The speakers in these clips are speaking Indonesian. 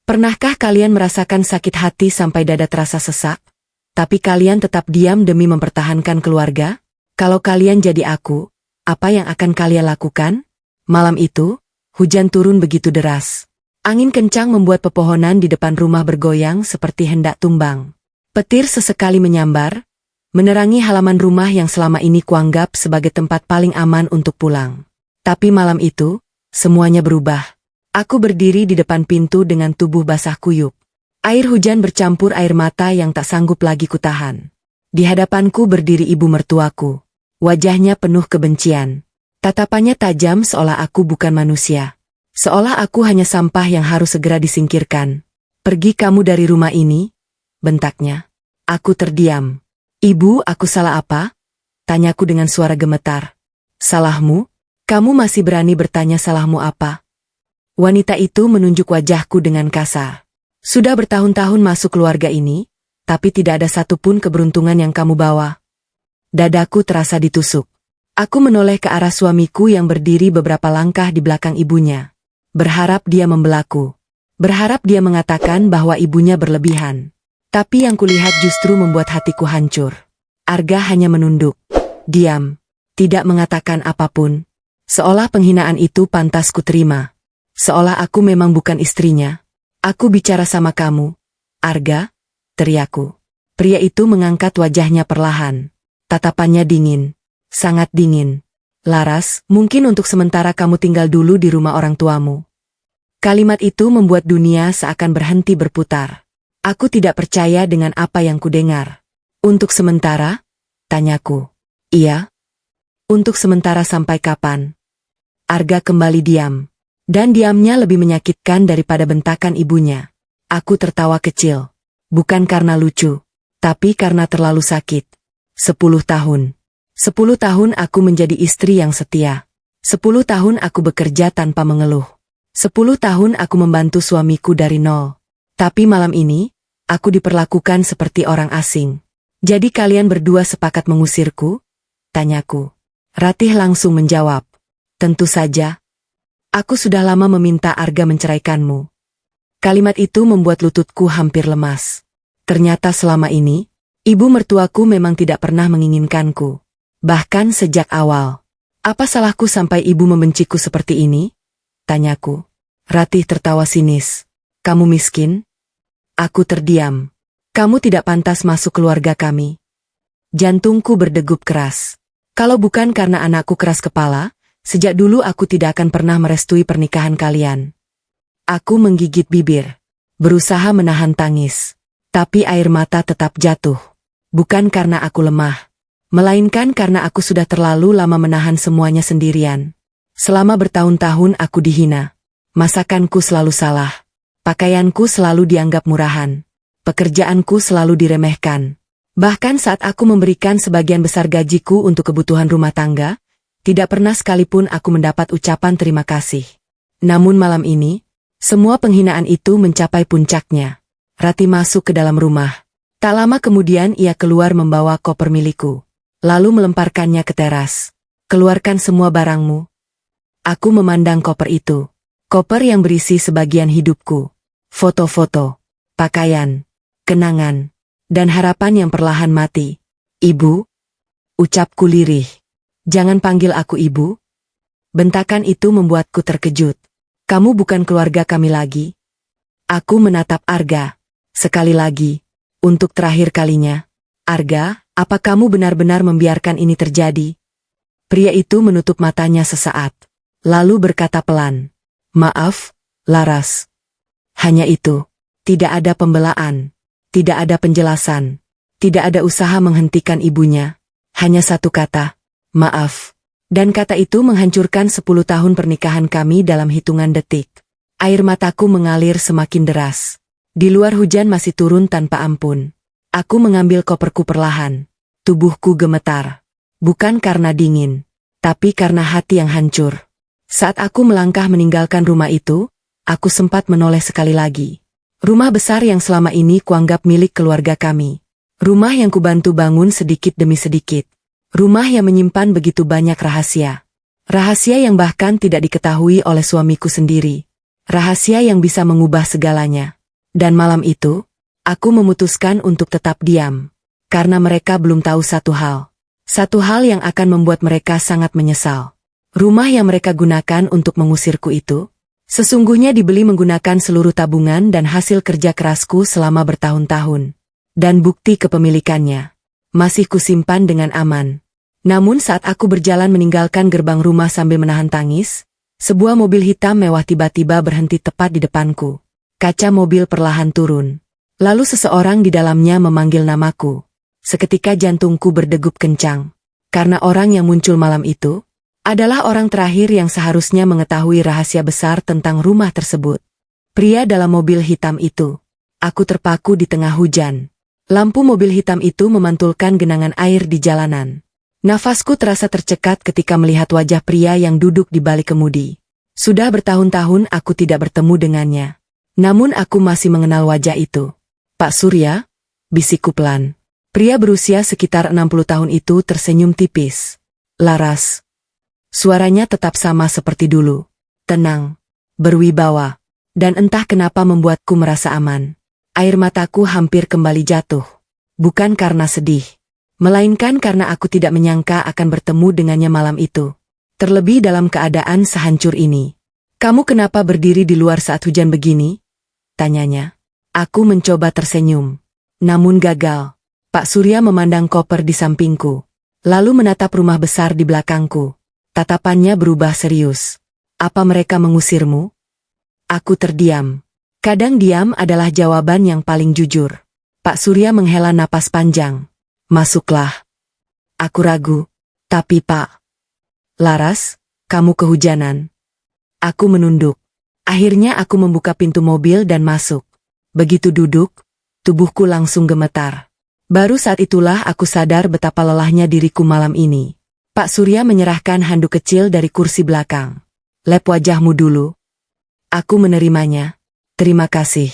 Pernahkah kalian merasakan sakit hati sampai dada terasa sesak? Tapi kalian tetap diam demi mempertahankan keluarga? Kalau kalian jadi aku, apa yang akan kalian lakukan? Malam itu, hujan turun begitu deras. Angin kencang membuat pepohonan di depan rumah bergoyang seperti hendak tumbang. Petir sesekali menyambar, menerangi halaman rumah yang selama ini kuanggap sebagai tempat paling aman untuk pulang. Tapi malam itu, semuanya berubah. Aku berdiri di depan pintu dengan tubuh basah kuyup. Air hujan bercampur air mata yang tak sanggup lagi kutahan. Di hadapanku berdiri ibu mertuaku. Wajahnya penuh kebencian. Tatapannya tajam seolah aku bukan manusia. Seolah aku hanya sampah yang harus segera disingkirkan. Pergi kamu dari rumah ini, bentaknya. Aku terdiam. Ibu, aku salah apa? Tanyaku dengan suara gemetar. Salahmu? Kamu masih berani bertanya salahmu apa? Wanita itu menunjuk wajahku dengan kasar. Sudah bertahun-tahun masuk keluarga ini, tapi tidak ada satupun keberuntungan yang kamu bawa. Dadaku terasa ditusuk. Aku menoleh ke arah suamiku yang berdiri beberapa langkah di belakang ibunya. Berharap dia membelaku. Berharap dia mengatakan bahwa ibunya berlebihan. Tapi yang kulihat justru membuat hatiku hancur. Arga hanya menunduk. Diam. Tidak mengatakan apapun. Seolah penghinaan itu pantas kuterima. Seolah aku memang bukan istrinya. Aku bicara sama kamu, Arga, teriakku. Pria itu mengangkat wajahnya perlahan. Tatapannya dingin, sangat dingin. Laras, mungkin untuk sementara kamu tinggal dulu di rumah orang tuamu. Kalimat itu membuat dunia seakan berhenti berputar. Aku tidak percaya dengan apa yang kudengar. Untuk sementara? Tanyaku. Iya. Untuk sementara sampai kapan? Arga kembali diam. Dan diamnya lebih menyakitkan daripada bentakan ibunya. Aku tertawa kecil. Bukan karena lucu, tapi karena terlalu sakit. 10 tahun. 10 tahun aku menjadi istri yang setia. 10 tahun aku bekerja tanpa mengeluh. 10 tahun aku membantu suamiku dari nol. Tapi malam ini, aku diperlakukan seperti orang asing. Jadi kalian berdua sepakat mengusirku? Tanyaku. Ratih langsung menjawab. Tentu saja. Aku sudah lama meminta Arga menceraikanmu. Kalimat itu membuat lututku hampir lemas. Ternyata selama ini, ibu mertuaku memang tidak pernah menginginkanku. Bahkan sejak awal. Apa salahku sampai ibu membenciku seperti ini? Tanyaku. Ratih tertawa sinis. Kamu miskin? Aku terdiam. Kamu tidak pantas masuk keluarga kami. Jantungku berdegup keras. Kalau bukan karena anakku keras kepala, sejak dulu aku tidak akan pernah merestui pernikahan kalian. Aku menggigit bibir. Berusaha menahan tangis. Tapi air mata tetap jatuh. Bukan karena aku lemah. Melainkan karena aku sudah terlalu lama menahan semuanya sendirian. Selama bertahun-tahun aku dihina. Masakanku selalu salah. Pakaianku selalu dianggap murahan. Pekerjaanku selalu diremehkan. Bahkan saat aku memberikan sebagian besar gajiku untuk kebutuhan rumah tangga, tidak pernah sekalipun aku mendapat ucapan terima kasih. Namun malam ini, semua penghinaan itu mencapai puncaknya. Ratih masuk ke dalam rumah. Tak lama kemudian ia keluar membawa koper milikku. Lalu melemparkannya ke teras. Keluarkan semua barangmu. Aku memandang koper itu. Koper yang berisi sebagian hidupku. Foto-foto, pakaian, kenangan, dan harapan yang perlahan mati. Ibu, ucapku lirih. Jangan panggil aku ibu. Bentakan itu membuatku terkejut. Kamu bukan keluarga kami lagi. Aku menatap Arga. Sekali lagi. Untuk terakhir kalinya. Arga, apa kamu benar-benar membiarkan ini terjadi? Pria itu menutup matanya sesaat. Lalu berkata pelan. Maaf, Laras. Hanya itu. Tidak ada pembelaan. Tidak ada penjelasan. Tidak ada usaha menghentikan ibunya. Hanya satu kata. Maaf. Dan kata itu menghancurkan 10 tahun pernikahan kami dalam hitungan detik. Air mataku mengalir semakin deras. Di luar hujan masih turun tanpa ampun. Aku mengambil koperku perlahan. Tubuhku gemetar. Bukan karena dingin, tapi karena hati yang hancur. Saat aku melangkah meninggalkan rumah itu, aku sempat menoleh sekali lagi. Rumah besar yang selama ini kuanggap milik keluarga kami. Rumah yang kubantu bangun sedikit demi sedikit. Rumah yang menyimpan begitu banyak rahasia. Rahasia yang bahkan tidak diketahui oleh suamiku sendiri. Rahasia yang bisa mengubah segalanya. Dan malam itu, aku memutuskan untuk tetap diam. Karena mereka belum tahu satu hal. Satu hal yang akan membuat mereka sangat menyesal. Rumah yang mereka gunakan untuk mengusirku itu, sesungguhnya dibeli menggunakan seluruh tabungan dan hasil kerja kerasku selama bertahun-tahun. Dan bukti kepemilikannya masih kusimpan dengan aman. Namun saat aku berjalan meninggalkan gerbang rumah sambil menahan tangis, sebuah mobil hitam mewah tiba-tiba berhenti tepat di depanku. Kaca mobil perlahan turun. Lalu seseorang di dalamnya memanggil namaku. Seketika jantungku berdegup kencang. Karena orang yang muncul malam itu adalah orang terakhir yang seharusnya mengetahui rahasia besar tentang rumah tersebut. Pria dalam mobil hitam itu. Aku terpaku di tengah hujan. Lampu mobil hitam itu memantulkan genangan air di jalanan. Nafasku terasa tercekat ketika melihat wajah pria yang duduk di balik kemudi. Sudah bertahun-tahun aku tidak bertemu dengannya. Namun aku masih mengenal wajah itu. Pak Surya, bisikku pelan. Pria berusia sekitar 60 tahun itu tersenyum tipis. Laras. Suaranya tetap sama seperti dulu. Tenang. Berwibawa. Dan entah kenapa membuatku merasa aman. Air mataku hampir kembali jatuh. Bukan karena sedih. Melainkan karena aku tidak menyangka akan bertemu dengannya malam itu. Terlebih dalam keadaan sehancur ini. Kamu kenapa berdiri di luar saat hujan begini? Tanyanya. Aku mencoba tersenyum. Namun gagal. Pak Surya memandang koper di sampingku. Lalu menatap rumah besar di belakangku. Tatapannya berubah serius. Apa mereka mengusirmu? Aku terdiam. Kadang diam adalah jawaban yang paling jujur. Pak Surya menghela napas panjang. Masuklah. Aku ragu. Tapi Pak. Laras, kamu kehujanan. Aku menunduk. Akhirnya aku membuka pintu mobil dan masuk. Begitu duduk, tubuhku langsung gemetar. Baru saat itulah aku sadar betapa lelahnya diriku malam ini. Pak Surya menyerahkan handuk kecil dari kursi belakang. Lep wajahmu dulu. Aku menerimanya. Terima kasih.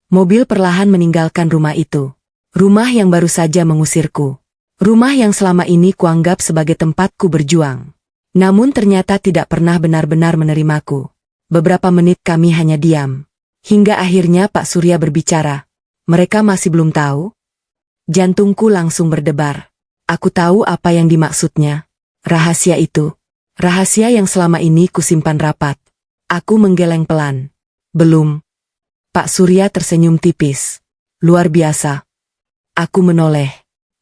Mobil perlahan meninggalkan rumah itu. Rumah yang baru saja mengusirku. Rumah yang selama ini kuanggap sebagai tempatku berjuang. Namun ternyata tidak pernah benar-benar menerimaku. Beberapa menit kami hanya diam. Hingga akhirnya Pak Surya berbicara. Mereka masih belum tahu? Jantungku langsung berdebar. Aku tahu apa yang dimaksudnya. Rahasia itu. Rahasia yang selama ini kusimpan rapat. Aku menggeleng pelan. Belum. Pak Surya tersenyum tipis. Luar biasa. Aku menoleh.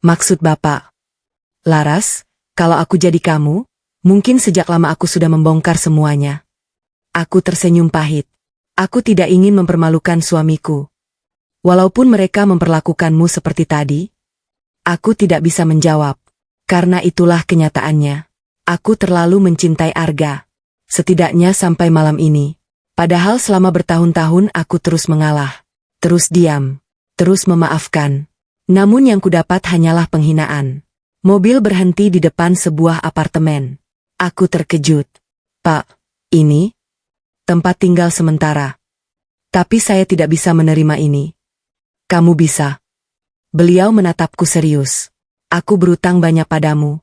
Maksud Bapak? Laras, kalau aku jadi kamu, mungkin sejak lama aku sudah membongkar semuanya. Aku tersenyum pahit. Aku tidak ingin mempermalukan suamiku. Walaupun mereka memperlakukanmu seperti tadi, aku tidak bisa menjawab. Karena itulah kenyataannya. Aku terlalu mencintai Arga. Setidaknya sampai malam ini. Padahal selama bertahun-tahun aku terus mengalah. Terus diam. Terus memaafkan. Namun yang kudapat hanyalah penghinaan. Mobil berhenti di depan sebuah apartemen. Aku terkejut. Pak, ini tempat tinggal sementara. Tapi saya tidak bisa menerima ini. Kamu bisa. Beliau menatapku serius. Aku berutang banyak padamu.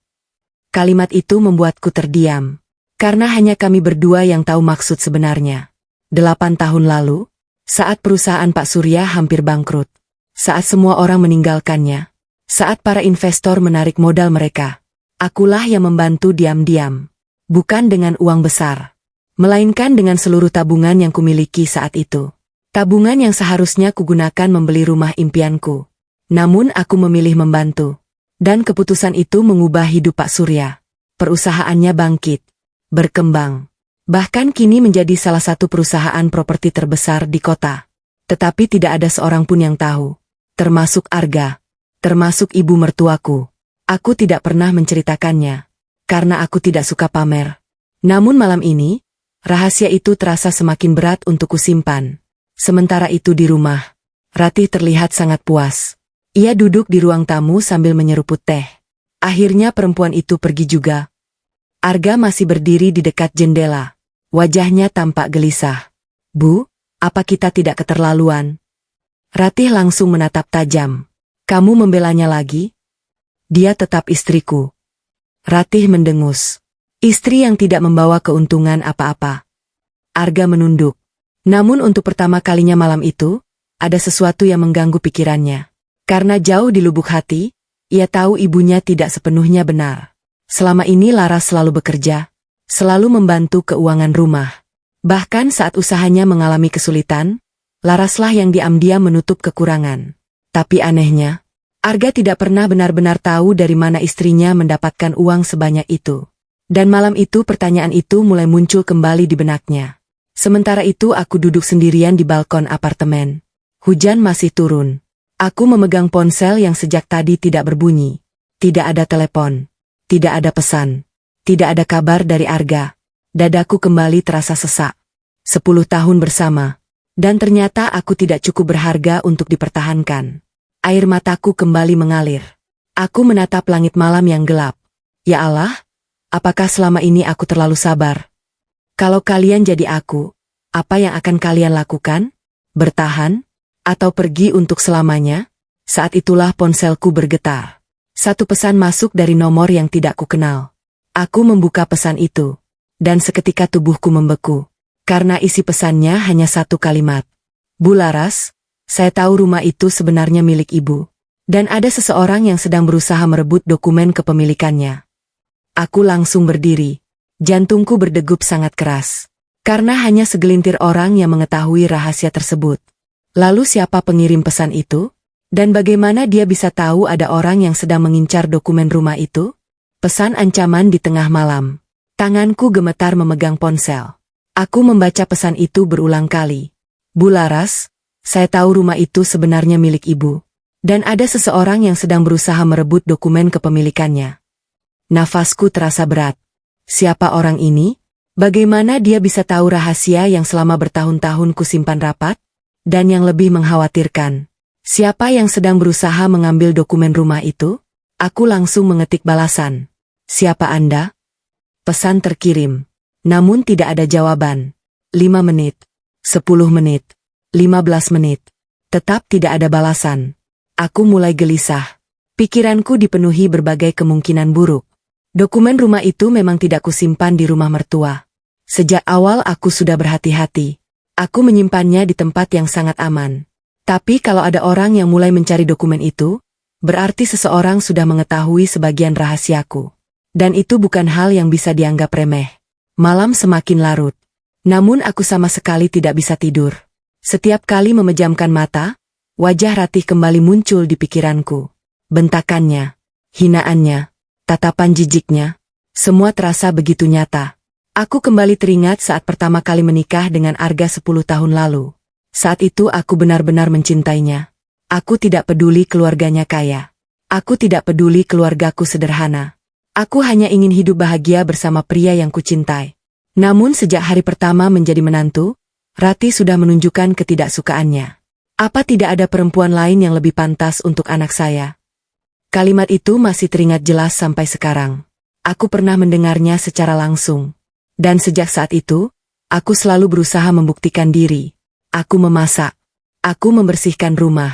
Kalimat itu membuatku terdiam. Karena hanya kami berdua yang tahu maksud sebenarnya. 8 tahun lalu, saat perusahaan Pak Surya hampir bangkrut. Saat semua orang meninggalkannya. Saat para investor menarik modal mereka. Akulah yang membantu diam-diam. Bukan dengan uang besar. Melainkan dengan seluruh tabungan yang kumiliki saat itu. Tabungan yang seharusnya kugunakan membeli rumah impianku. Namun aku memilih membantu. Dan keputusan itu mengubah hidup Pak Surya. Perusahaannya bangkit. Berkembang. Bahkan kini menjadi salah satu perusahaan properti terbesar di kota. Tetapi tidak ada seorang pun yang tahu. Termasuk Arga. Termasuk ibu mertuaku. Aku tidak pernah menceritakannya. Karena aku tidak suka pamer. Namun malam ini, rahasia itu terasa semakin berat untuk kusimpan. Sementara itu di rumah, Ratih terlihat sangat puas. Ia duduk di ruang tamu sambil menyeruput teh. Akhirnya perempuan itu pergi juga. Arga masih berdiri di dekat jendela. Wajahnya tampak gelisah. Bu, apa kita tidak keterlaluan? Ratih langsung menatap tajam. Kamu membelanya lagi? Dia tetap istriku. Ratih mendengus. Istri yang tidak membawa keuntungan apa-apa. Arga menunduk. Namun untuk pertama kalinya malam itu, ada sesuatu yang mengganggu pikirannya. Karena jauh di lubuk hati, ia tahu ibunya tidak sepenuhnya benar. Selama ini Laras selalu bekerja, selalu membantu keuangan rumah. Bahkan saat usahanya mengalami kesulitan, Laraslah yang diam-diam menutup kekurangan. Tapi anehnya, Arga tidak pernah benar-benar tahu dari mana istrinya mendapatkan uang sebanyak itu. Dan malam itu pertanyaan itu mulai muncul kembali di benaknya. Sementara itu aku duduk sendirian di balkon apartemen. Hujan masih turun. Aku memegang ponsel yang sejak tadi tidak berbunyi. Tidak ada telepon. Tidak ada pesan. Tidak ada kabar dari Arga. Dadaku kembali terasa sesak. 10 tahun bersama. Dan ternyata aku tidak cukup berharga untuk dipertahankan. Air mataku kembali mengalir. Aku menatap langit malam yang gelap. Ya Allah, apakah selama ini aku terlalu sabar? Kalau kalian jadi aku, apa yang akan kalian lakukan? Bertahan? Atau pergi untuk selamanya? Saat itulah ponselku bergetar. Satu pesan masuk dari nomor yang tidak kukenal. Aku membuka pesan itu. Dan seketika tubuhku membeku. Karena isi pesannya hanya satu kalimat. Bu Laras, saya tahu rumah itu sebenarnya milik ibu. Dan ada seseorang yang sedang berusaha merebut dokumen kepemilikannya. Aku langsung berdiri. Jantungku berdegup sangat keras. Karena hanya segelintir orang yang mengetahui rahasia tersebut. Lalu siapa pengirim pesan itu? Dan bagaimana dia bisa tahu ada orang yang sedang mengincar dokumen rumah itu? Pesan ancaman di tengah malam. Tanganku gemetar memegang ponsel. Aku membaca pesan itu berulang kali. Bu Laras, saya tahu rumah itu sebenarnya milik ibu. Dan ada seseorang yang sedang berusaha merebut dokumen kepemilikannya. Nafasku terasa berat. Siapa orang ini? Bagaimana dia bisa tahu rahasia yang selama bertahun-tahun kusimpan rapat? Dan yang lebih mengkhawatirkan, siapa yang sedang berusaha mengambil dokumen rumah itu? Aku langsung mengetik balasan. Siapa Anda? Pesan terkirim. Namun tidak ada jawaban. 5 menit, 10 menit, 15 menit. Tetap tidak ada balasan. Aku mulai gelisah. Pikiranku dipenuhi berbagai kemungkinan buruk. Dokumen rumah itu memang tidak kusimpan di rumah mertua. Sejak awal aku sudah berhati-hati. Aku menyimpannya di tempat yang sangat aman. Tapi kalau ada orang yang mulai mencari dokumen itu, berarti seseorang sudah mengetahui sebagian rahasiaku. Dan itu bukan hal yang bisa dianggap remeh. Malam semakin larut. Namun aku sama sekali tidak bisa tidur. Setiap kali memejamkan mata, wajah Ratih kembali muncul di pikiranku. Bentakannya, hinaannya, tatapan jijiknya, semua terasa begitu nyata. Aku kembali teringat saat pertama kali menikah dengan Arga 10 tahun lalu. Saat itu aku benar-benar mencintainya. Aku tidak peduli keluarganya kaya. Aku tidak peduli keluargaku sederhana. Aku hanya ingin hidup bahagia bersama pria yang kucintai. Namun sejak hari pertama menjadi menantu, Ratih sudah menunjukkan ketidaksukaannya. Apa tidak ada perempuan lain yang lebih pantas untuk anak saya? Kalimat itu masih teringat jelas sampai sekarang. Aku pernah mendengarnya secara langsung. Dan sejak saat itu, aku selalu berusaha membuktikan diri. Aku memasak. Aku membersihkan rumah.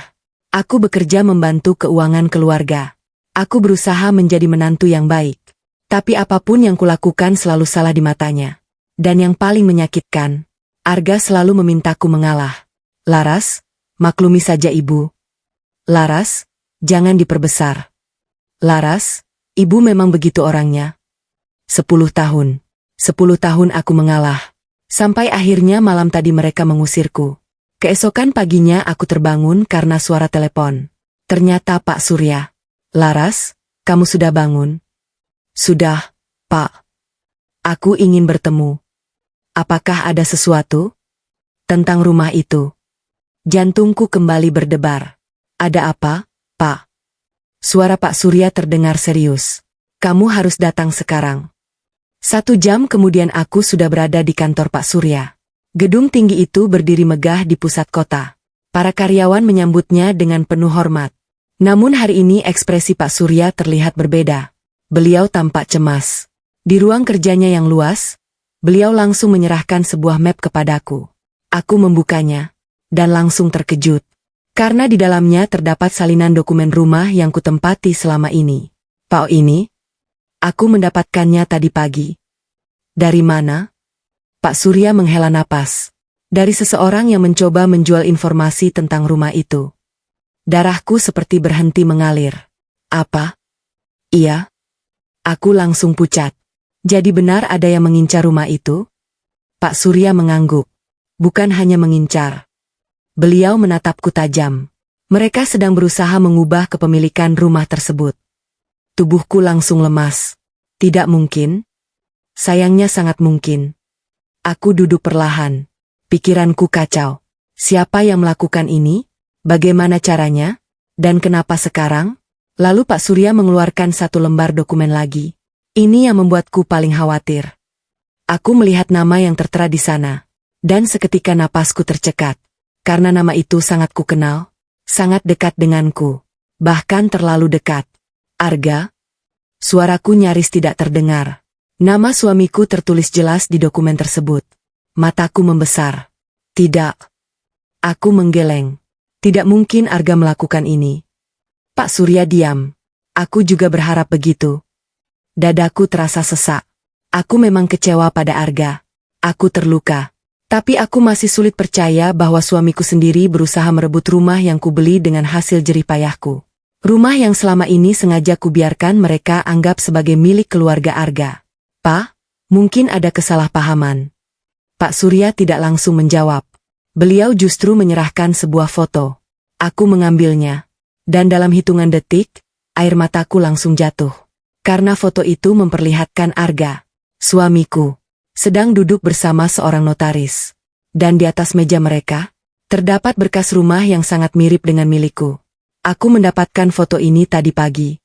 Aku bekerja membantu keuangan keluarga. Aku berusaha menjadi menantu yang baik. Tapi apapun yang kulakukan selalu salah di matanya. Dan yang paling menyakitkan, Arga selalu memintaku mengalah. Laras, maklumi saja ibu. Laras, jangan diperbesar. Laras, ibu memang begitu orangnya. 10 tahun. 10 tahun aku mengalah. Sampai akhirnya malam tadi mereka mengusirku. Keesokan paginya aku terbangun karena suara telepon. Ternyata Pak Surya. Laras, kamu sudah bangun? Sudah, Pak. Aku ingin bertemu. Apakah ada sesuatu? Tentang rumah itu. Jantungku kembali berdebar. Ada apa, Pak? Suara Pak Surya terdengar serius. Kamu harus datang sekarang. 1 jam kemudian aku sudah berada di kantor Pak Surya. Gedung tinggi itu berdiri megah di pusat kota. Para karyawan menyambutnya dengan penuh hormat. Namun hari ini ekspresi Pak Surya terlihat berbeda. Beliau tampak cemas. Di ruang kerjanya yang luas, beliau langsung menyerahkan sebuah map kepadaku. Aku membukanya, dan langsung terkejut. Karena di dalamnya terdapat salinan dokumen rumah yang kutempati selama ini. Pak ini? Aku mendapatkannya tadi pagi. Dari mana? Pak Surya menghela napas. Dari seseorang yang mencoba menjual informasi tentang rumah itu. Darahku seperti berhenti mengalir. Apa? Iya? Aku langsung pucat. Jadi benar ada yang mengincar rumah itu? Pak Surya mengangguk. Bukan hanya mengincar. Beliau menatapku tajam. Mereka sedang berusaha mengubah kepemilikan rumah tersebut. Tubuhku langsung lemas. Tidak mungkin. Sayangnya sangat mungkin. Aku duduk perlahan. Pikiranku kacau. Siapa yang melakukan ini? Bagaimana caranya? Dan kenapa sekarang? Lalu Pak Surya mengeluarkan satu lembar dokumen lagi. Ini yang membuatku paling khawatir. Aku melihat nama yang tertera di sana. Dan seketika napasku tercekat. Karena nama itu sangat kukenal. Sangat dekat denganku. Bahkan terlalu dekat. Arga? Suaraku nyaris tidak terdengar. Nama suamiku tertulis jelas di dokumen tersebut. Mataku membesar. Tidak. Aku menggeleng. Tidak mungkin Arga melakukan ini. Pak Surya diam. Aku juga berharap begitu. Dadaku terasa sesak. Aku memang kecewa pada Arga. Aku terluka. Tapi aku masih sulit percaya bahwa suamiku sendiri berusaha merebut rumah yang kubeli dengan hasil jerih payahku. Rumah yang selama ini sengaja kubiarkan mereka anggap sebagai milik keluarga Arga. Pak, mungkin ada kesalahpahaman. Pak Surya tidak langsung menjawab. Beliau justru menyerahkan sebuah foto. Aku mengambilnya. Dan dalam hitungan detik, air mataku langsung jatuh. Karena foto itu memperlihatkan Arga, suamiku, sedang duduk bersama seorang notaris. Dan di atas meja mereka, terdapat berkas rumah yang sangat mirip dengan milikku. Aku mendapatkan foto ini tadi pagi.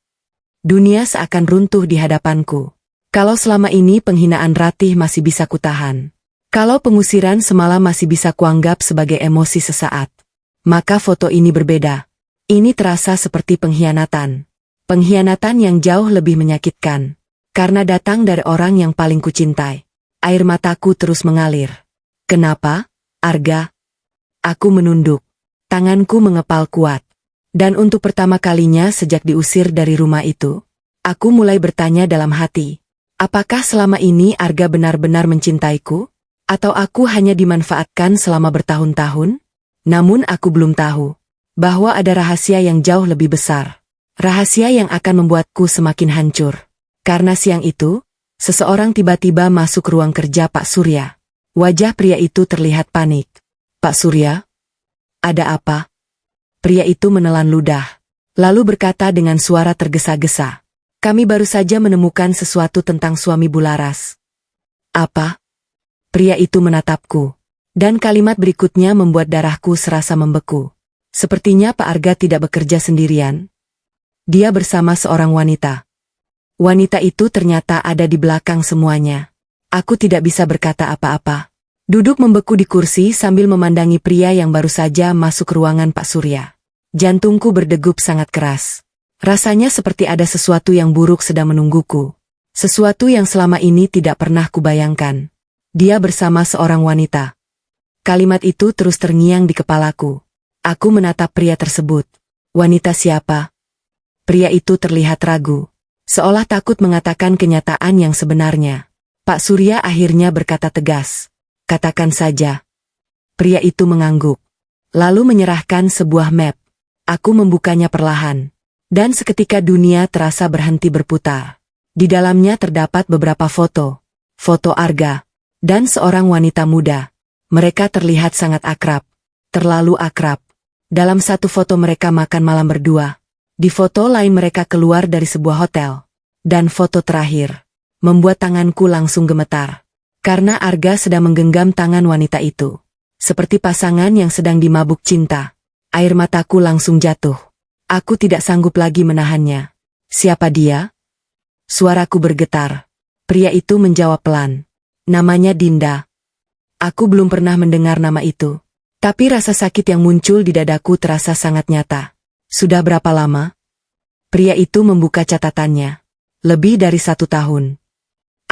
Dunia seakan runtuh di hadapanku. Kalau selama ini penghinaan Ratih masih bisa kutahan. Kalau pengusiran semalam masih bisa kuanggap sebagai emosi sesaat. Maka foto ini berbeda. Ini terasa seperti pengkhianatan. Pengkhianatan yang jauh lebih menyakitkan. Karena datang dari orang yang paling kucintai. Air mataku terus mengalir. Kenapa, Arga? Aku menunduk. Tanganku mengepal kuat. Dan untuk pertama kalinya sejak diusir dari rumah itu, aku mulai bertanya dalam hati. Apakah selama ini Arga benar-benar mencintaiku? Atau aku hanya dimanfaatkan selama bertahun-tahun? Namun aku belum tahu bahwa ada rahasia yang jauh lebih besar. Rahasia yang akan membuatku semakin hancur. Karena siang itu, seseorang tiba-tiba masuk ruang kerja Pak Surya. Wajah pria itu terlihat panik. Pak Surya? Ada apa? Pria itu menelan ludah. Lalu berkata dengan suara tergesa-gesa. Kami baru saja menemukan sesuatu tentang suami Bularas. Apa? Pria itu menatapku. Dan kalimat berikutnya membuat darahku serasa membeku. Sepertinya Pak Arga tidak bekerja sendirian. Dia bersama seorang wanita. Wanita itu ternyata ada di belakang semuanya. Aku tidak bisa berkata apa-apa. Duduk membeku di kursi sambil memandangi pria yang baru saja masuk ruangan Pak Surya. Jantungku berdegup sangat keras. Rasanya seperti ada sesuatu yang buruk sedang menungguku. Sesuatu yang selama ini tidak pernah kubayangkan. Dia bersama seorang wanita. Kalimat itu terus terngiang di kepalaku. Aku menatap pria tersebut. Wanita siapa? Pria itu terlihat ragu. Seolah takut mengatakan kenyataan yang sebenarnya. Pak Surya akhirnya berkata tegas. Katakan saja. Pria itu mengangguk. Lalu menyerahkan sebuah map. Aku membukanya perlahan. Dan seketika dunia terasa berhenti berputar. Di dalamnya terdapat beberapa foto. Foto Arga. Dan seorang wanita muda. Mereka terlihat sangat akrab. Terlalu akrab. Dalam satu foto mereka makan malam berdua. Di foto lain mereka keluar dari sebuah hotel. Dan foto terakhir membuat tanganku langsung gemetar. Karena Arga sedang menggenggam tangan wanita itu. Seperti pasangan yang sedang dimabuk cinta. Air mataku langsung jatuh. Aku tidak sanggup lagi menahannya. Siapa dia? Suaraku bergetar. Pria itu menjawab pelan. Namanya Dinda. Aku belum pernah mendengar nama itu. Tapi rasa sakit yang muncul di dadaku terasa sangat nyata. Sudah berapa lama? Pria itu membuka catatannya. Lebih dari 1 tahun.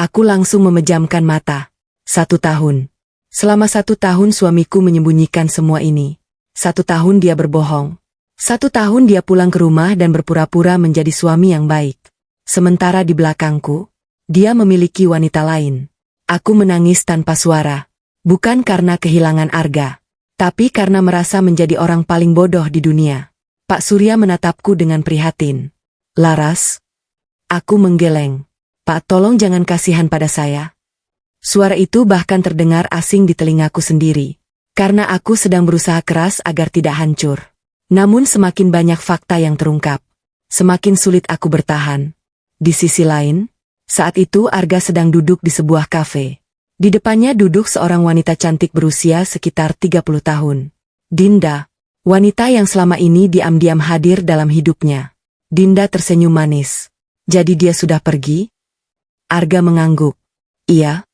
Aku langsung memejamkan mata. 1 tahun. Selama 1 tahun suamiku menyembunyikan semua ini. 1 tahun dia berbohong. 1 tahun dia pulang ke rumah dan berpura-pura menjadi suami yang baik. Sementara di belakangku, dia memiliki wanita lain. Aku menangis tanpa suara. Bukan karena kehilangan Arga, tapi karena merasa menjadi orang paling bodoh di dunia. Pak Surya menatapku dengan prihatin. Laras? Aku menggeleng. Pak, tolong jangan kasihan pada saya. Suara itu bahkan terdengar asing di telingaku sendiri. Karena aku sedang berusaha keras agar tidak hancur. Namun semakin banyak fakta yang terungkap, semakin sulit aku bertahan. Di sisi lain, saat itu Arga sedang duduk di sebuah kafe. Di depannya duduk seorang wanita cantik berusia sekitar 30 tahun. Dinda, wanita yang selama ini diam-diam hadir dalam hidupnya. Dinda tersenyum manis. Jadi dia sudah pergi? Arga mengangguk. Iya.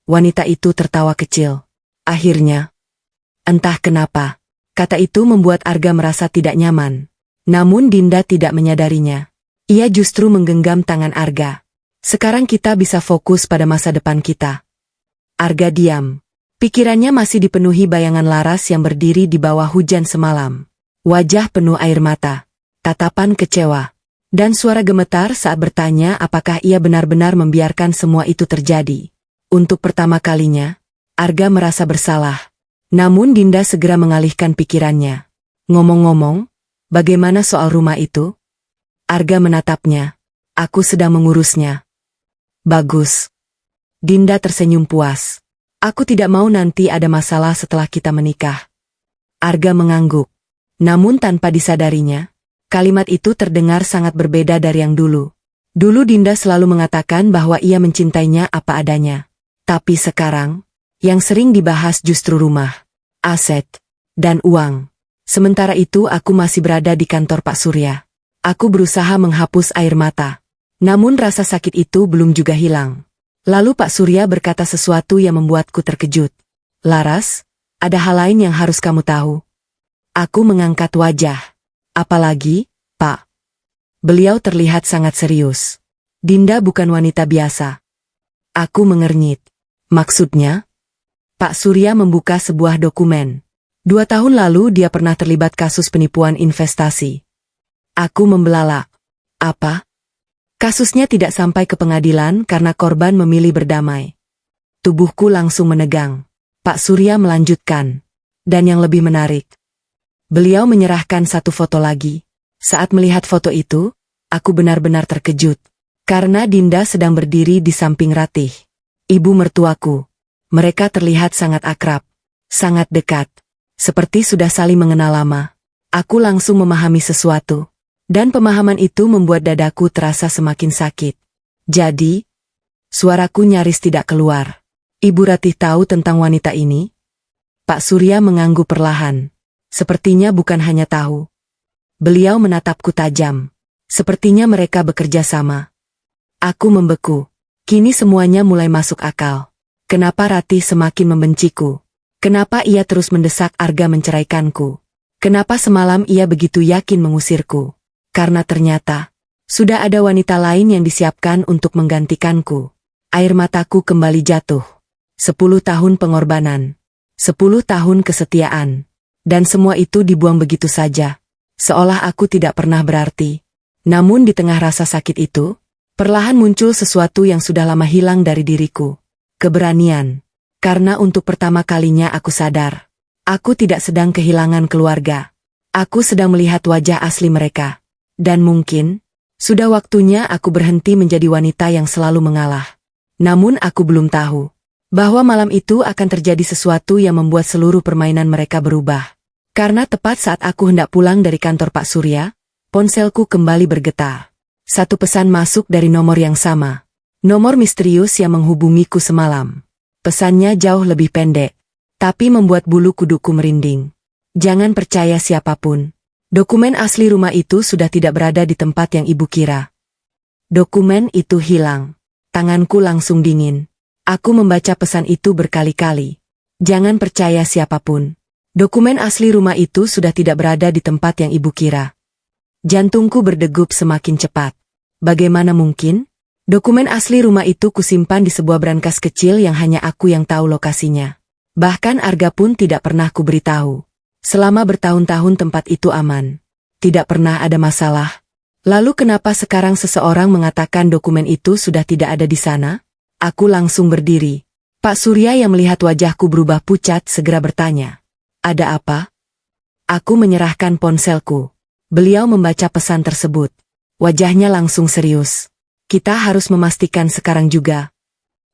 Wanita itu tertawa kecil. Akhirnya. Entah kenapa, kata itu membuat Arga merasa tidak nyaman. Namun Dinda tidak menyadarinya. Ia justru menggenggam tangan Arga. Sekarang kita bisa fokus pada masa depan kita. Arga diam. Pikirannya masih dipenuhi bayangan Laras yang berdiri di bawah hujan semalam. Wajah penuh air mata, tatapan kecewa, dan suara gemetar saat bertanya apakah ia benar-benar membiarkan semua itu terjadi. Untuk pertama kalinya, Arga merasa bersalah. Namun Dinda segera mengalihkan pikirannya. Ngomong-ngomong, bagaimana soal rumah itu? Arga menatapnya. Aku sedang mengurusnya. Bagus. Dinda tersenyum puas. Aku tidak mau nanti ada masalah setelah kita menikah. Arga mengangguk. Namun tanpa disadarinya, kalimat itu terdengar sangat berbeda dari yang dulu. Dulu Dinda selalu mengatakan bahwa ia mencintainya apa adanya. Tapi sekarang, yang sering dibahas justru rumah, aset, dan uang. Sementara itu aku masih berada di kantor Pak Surya. Aku berusaha menghapus air mata. Namun rasa sakit itu belum juga hilang. Lalu Pak Surya berkata sesuatu yang membuatku terkejut. Laras, ada hal lain yang harus kamu tahu. Aku mengangkat wajah. Apalagi, Pak? Beliau terlihat sangat serius. Dinda bukan wanita biasa. Aku mengernyit. Maksudnya? Pak Surya membuka sebuah dokumen. 2 tahun lalu dia pernah terlibat kasus penipuan investasi. Aku membelalak. Apa? Kasusnya tidak sampai ke pengadilan karena korban memilih berdamai. Tubuhku langsung menegang. Pak Surya melanjutkan. Dan yang lebih menarik, beliau menyerahkan satu foto lagi. Saat melihat foto itu, aku benar-benar terkejut. Karena Dinda sedang berdiri di samping Ratih, ibu mertuaku. Mereka terlihat sangat akrab, sangat dekat. Seperti sudah saling mengenal lama. Aku langsung memahami sesuatu. Dan pemahaman itu membuat dadaku terasa semakin sakit. Jadi, suaraku nyaris tidak keluar. Ibu Ratih tahu tentang wanita ini? Pak Surya mengangguk perlahan. Sepertinya bukan hanya tahu. Beliau menatapku tajam. Sepertinya mereka bekerja sama. Aku membeku. Kini semuanya mulai masuk akal. Kenapa Ratih semakin membenciku? Kenapa ia terus mendesak Arga menceraikanku? Kenapa semalam ia begitu yakin mengusirku? Karena ternyata, sudah ada wanita lain yang disiapkan untuk menggantikanku. Air mataku kembali jatuh. 10 tahun pengorbanan. 10 tahun kesetiaan. Dan semua itu dibuang begitu saja. Seolah aku tidak pernah berarti. Namun di tengah rasa sakit itu, perlahan muncul sesuatu yang sudah lama hilang dari diriku. Keberanian. Karena untuk pertama kalinya aku sadar. Aku tidak sedang kehilangan keluarga. Aku sedang melihat wajah asli mereka. Dan mungkin, sudah waktunya aku berhenti menjadi wanita yang selalu mengalah. Namun aku belum tahu bahwa malam itu akan terjadi sesuatu yang membuat seluruh permainan mereka berubah. Karena tepat saat aku hendak pulang dari kantor Pak Surya, ponselku kembali bergetar. Satu pesan masuk dari nomor yang sama. Nomor misterius yang menghubungiku semalam. Pesannya jauh lebih pendek, tapi membuat bulu kuduku merinding. Jangan percaya siapapun. Dokumen asli rumah itu sudah tidak berada di tempat yang ibu kira. Dokumen itu hilang. Tanganku langsung dingin. Aku membaca pesan itu berkali-kali. Jangan percaya siapapun. Dokumen asli rumah itu sudah tidak berada di tempat yang ibu kira. Jantungku berdegup semakin cepat. Bagaimana mungkin? Dokumen asli rumah itu kusimpan di sebuah brankas kecil yang hanya aku yang tahu lokasinya. Bahkan Arga pun tidak pernah kuberitahu. Selama bertahun-tahun tempat itu aman. Tidak pernah ada masalah. Lalu kenapa sekarang seseorang mengatakan dokumen itu sudah tidak ada di sana? Aku langsung berdiri. Pak Surya yang melihat wajahku berubah pucat segera bertanya. Ada apa? Aku menyerahkan ponselku. Beliau membaca pesan tersebut. Wajahnya langsung serius. Kita harus memastikan sekarang juga.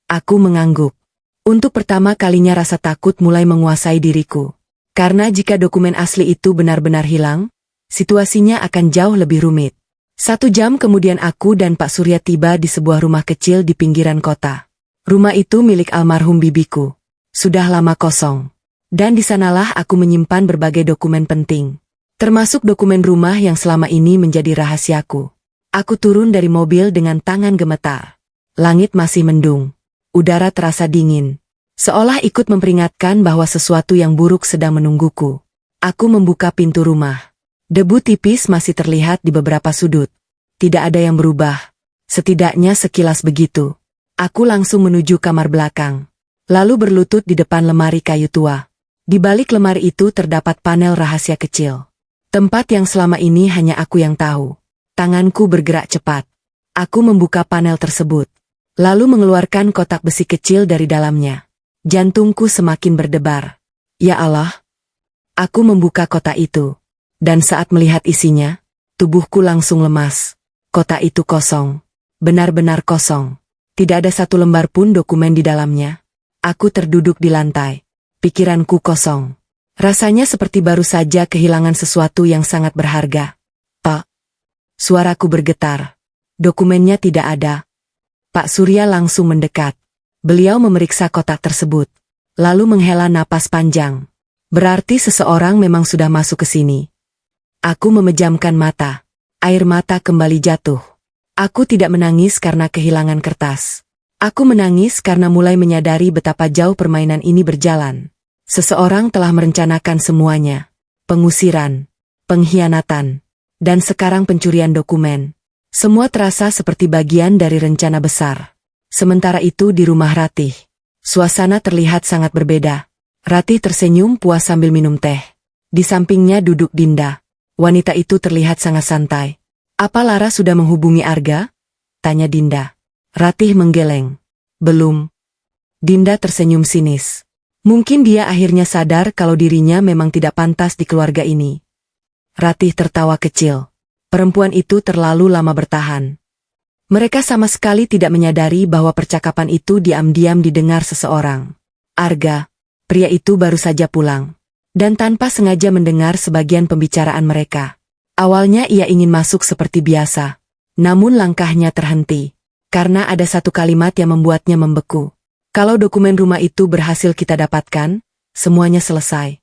Aku mengangguk. Untuk pertama kalinya rasa takut mulai menguasai diriku. Karena jika dokumen asli itu benar-benar hilang, situasinya akan jauh lebih rumit. 1 jam kemudian aku dan Pak Surya tiba di sebuah rumah kecil di pinggiran kota. Rumah itu milik almarhum bibiku. Sudah lama kosong. Dan di sanalah aku menyimpan berbagai dokumen penting. Termasuk dokumen rumah yang selama ini menjadi rahasiaku. Aku turun dari mobil dengan tangan gemetar. Langit masih mendung. Udara terasa dingin. Seolah ikut memperingatkan bahwa sesuatu yang buruk sedang menungguku. Aku membuka pintu rumah. Debu tipis masih terlihat di beberapa sudut. Tidak ada yang berubah. Setidaknya sekilas begitu. Aku langsung menuju kamar belakang. Lalu berlutut di depan lemari kayu tua. Di balik lemari itu terdapat panel rahasia kecil. Tempat yang selama ini hanya aku yang tahu. Tanganku bergerak cepat. Aku membuka panel tersebut. Lalu mengeluarkan kotak besi kecil dari dalamnya. Jantungku semakin berdebar. Ya Allah. Aku membuka kotak itu. Dan saat melihat isinya, tubuhku langsung lemas. Kotak itu kosong. Benar-benar kosong. Tidak ada satu lembar pun dokumen di dalamnya. Aku terduduk di lantai. Pikiranku kosong. Rasanya seperti baru saja kehilangan sesuatu yang sangat berharga. Pak. Suaraku bergetar. Dokumennya tidak ada. Pak Surya langsung mendekat. Beliau memeriksa kotak tersebut. Lalu menghela napas panjang. Berarti seseorang memang sudah masuk ke sini. Aku memejamkan mata. Air mata kembali jatuh. Aku tidak menangis karena kehilangan kertas. Aku menangis karena mulai menyadari betapa jauh permainan ini berjalan. Seseorang telah merencanakan semuanya. Pengusiran, pengkhianatan, dan sekarang pencurian dokumen. Semua terasa seperti bagian dari rencana besar. Sementara itu di rumah Ratih. Suasana terlihat sangat berbeda. Ratih tersenyum puas sambil minum teh. Di sampingnya duduk Dinda. Wanita itu terlihat sangat santai. Apa Lara sudah menghubungi Arga? Tanya Dinda. Ratih menggeleng. Belum. Dinda tersenyum sinis. Mungkin dia akhirnya sadar kalau dirinya memang tidak pantas di keluarga ini. Ratih tertawa kecil. Perempuan itu terlalu lama bertahan. Mereka sama sekali tidak menyadari bahwa percakapan itu diam-diam didengar seseorang. Arga, pria itu baru saja pulang. Dan tanpa sengaja mendengar sebagian pembicaraan mereka. Awalnya ia ingin masuk seperti biasa. Namun langkahnya terhenti. Karena ada satu kalimat yang membuatnya membeku. Kalau dokumen rumah itu berhasil kita dapatkan, semuanya selesai.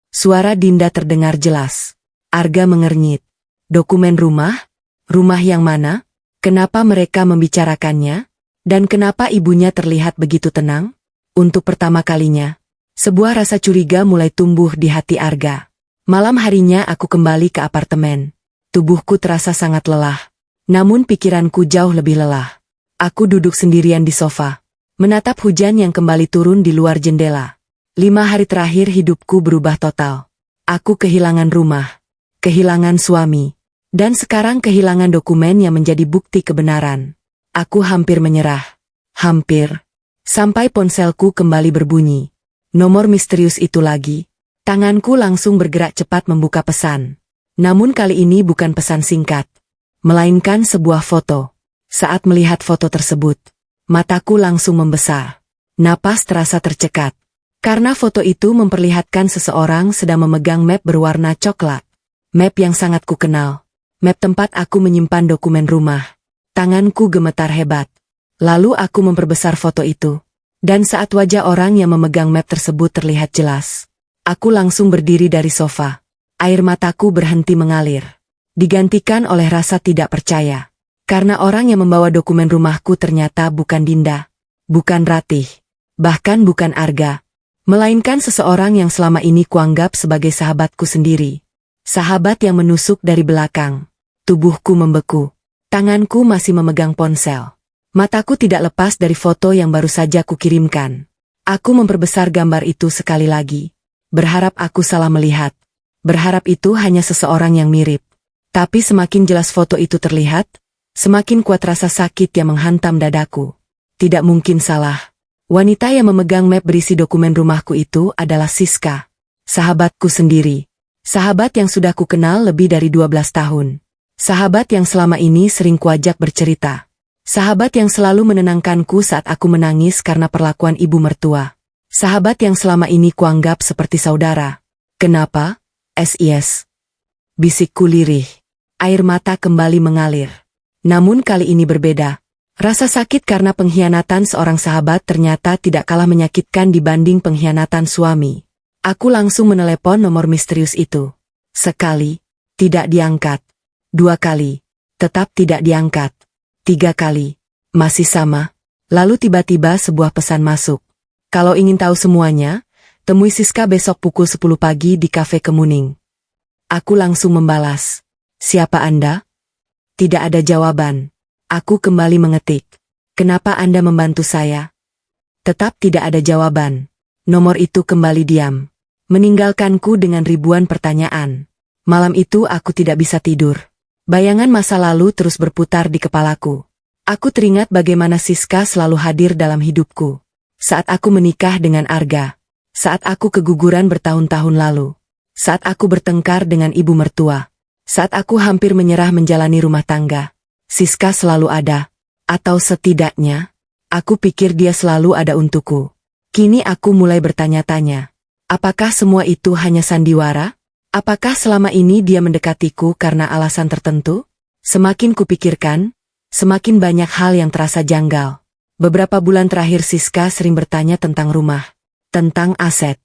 Suara Dinda terdengar jelas. Arga mengernyit. Dokumen rumah? Rumah yang mana? Kenapa mereka membicarakannya? Dan kenapa ibunya terlihat begitu tenang? Untuk pertama kalinya, sebuah rasa curiga mulai tumbuh di hati Arga. Malam harinya aku kembali ke apartemen. Tubuhku terasa sangat lelah. Namun pikiranku jauh lebih lelah. Aku duduk sendirian di sofa. Menatap hujan yang kembali turun di luar jendela. 5 hari terakhir hidupku berubah total. Aku kehilangan rumah. Kehilangan suami. Dan sekarang kehilangan dokumen yang menjadi bukti kebenaran. Aku hampir menyerah. Hampir. Sampai ponselku kembali berbunyi. Nomor misterius itu lagi. Tanganku langsung bergerak cepat membuka pesan. Namun kali ini bukan pesan singkat. Melainkan sebuah foto. Saat melihat foto tersebut, mataku langsung membesar. Napas terasa tercekat. Karena foto itu memperlihatkan seseorang sedang memegang map berwarna coklat. Map yang sangat kukenal. Map tempat aku menyimpan dokumen rumah. Tanganku gemetar hebat. Lalu aku memperbesar foto itu. Dan saat wajah orang yang memegang map tersebut terlihat jelas, aku langsung berdiri dari sofa. Air mataku berhenti mengalir. Digantikan oleh rasa tidak percaya. Karena orang yang membawa dokumen rumahku ternyata bukan Dinda. Bukan Ratih. Bahkan bukan Arga. Melainkan seseorang yang selama ini kuanggap sebagai sahabatku sendiri. Sahabat yang menusuk dari belakang. Tubuhku membeku. Tanganku masih memegang ponsel. Mataku tidak lepas dari foto yang baru saja kukirimkan. Aku memperbesar gambar itu sekali lagi. Berharap aku salah melihat. Berharap itu hanya seseorang yang mirip. Tapi semakin jelas foto itu terlihat, semakin kuat rasa sakit yang menghantam dadaku. Tidak mungkin salah. Wanita yang memegang map berisi dokumen rumahku itu adalah Siska. Sahabatku sendiri. Sahabat yang sudah kukenal lebih dari 12 tahun. Sahabat yang selama ini sering kuajak bercerita. Sahabat yang selalu menenangkanku saat aku menangis karena perlakuan ibu mertua. Sahabat yang selama ini kuanggap seperti saudara. Kenapa? SIS. Bisikku lirih. Air mata kembali mengalir. Namun kali ini berbeda. Rasa sakit karena pengkhianatan seorang sahabat ternyata tidak kalah menyakitkan dibanding pengkhianatan suami. Aku langsung menelepon nomor misterius itu. Sekali, tidak diangkat. 2 kali, tetap tidak diangkat. 3 kali, masih sama. Lalu tiba-tiba sebuah pesan masuk. Kalau ingin tahu semuanya, temui Siska besok pukul 10 pagi di Cafe Kemuning. Aku langsung membalas. Siapa Anda? Tidak ada jawaban. Aku kembali mengetik. Kenapa Anda membantu saya? Tetap tidak ada jawaban. Nomor itu kembali diam. Meninggalkanku dengan ribuan pertanyaan. Malam itu aku tidak bisa tidur. Bayangan masa lalu terus berputar di kepalaku. Aku teringat bagaimana Siska selalu hadir dalam hidupku. Saat aku menikah dengan Arga. Saat aku keguguran bertahun-tahun lalu. Saat aku bertengkar dengan ibu mertua. Saat aku hampir menyerah menjalani rumah tangga. Siska selalu ada. Atau setidaknya, aku pikir dia selalu ada untukku. Kini aku mulai bertanya-tanya. Apakah semua itu hanya sandiwara? Apakah selama ini dia mendekatiku karena alasan tertentu? Semakin kupikirkan, semakin banyak hal yang terasa janggal. Beberapa bulan terakhir Siska sering bertanya tentang rumah, tentang aset,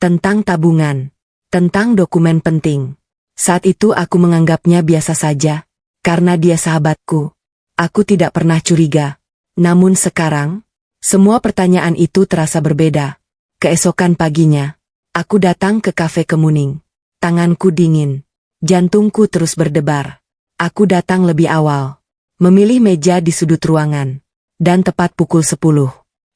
tentang tabungan, tentang dokumen penting. Saat itu aku menganggapnya biasa saja. Karena dia sahabatku, aku tidak pernah curiga. Namun sekarang, semua pertanyaan itu terasa berbeda. Keesokan paginya, aku datang ke Cafe Kemuning. Tanganku dingin, jantungku terus berdebar. Aku datang lebih awal, memilih meja di sudut ruangan. Dan tepat pukul 10,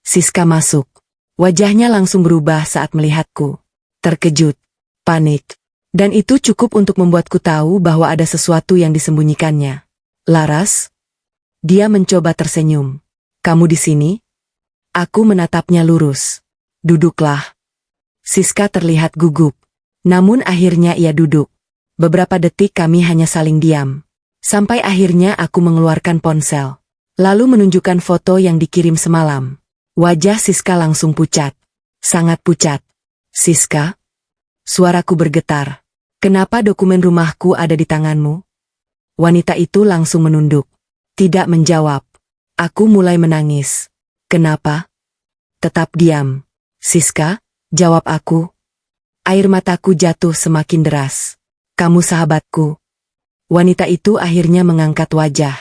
Siska masuk. Wajahnya langsung berubah saat melihatku. Terkejut, panik. Dan itu cukup untuk membuatku tahu bahwa ada sesuatu yang disembunyikannya. Laras? Dia mencoba tersenyum. Kamu di sini? Aku menatapnya lurus. Duduklah. Siska terlihat gugup. Namun akhirnya ia duduk. Beberapa detik kami hanya saling diam. Sampai akhirnya aku mengeluarkan ponsel. Lalu menunjukkan foto yang dikirim semalam. Wajah Siska langsung pucat. Sangat pucat. Siska? Suaraku bergetar. Kenapa dokumen rumahku ada di tanganmu? Wanita itu langsung menunduk. Tidak menjawab. Aku mulai menangis. Kenapa? Tetap diam. Siska, jawab aku. Air mataku jatuh semakin deras. Kamu sahabatku. Wanita itu akhirnya mengangkat wajah.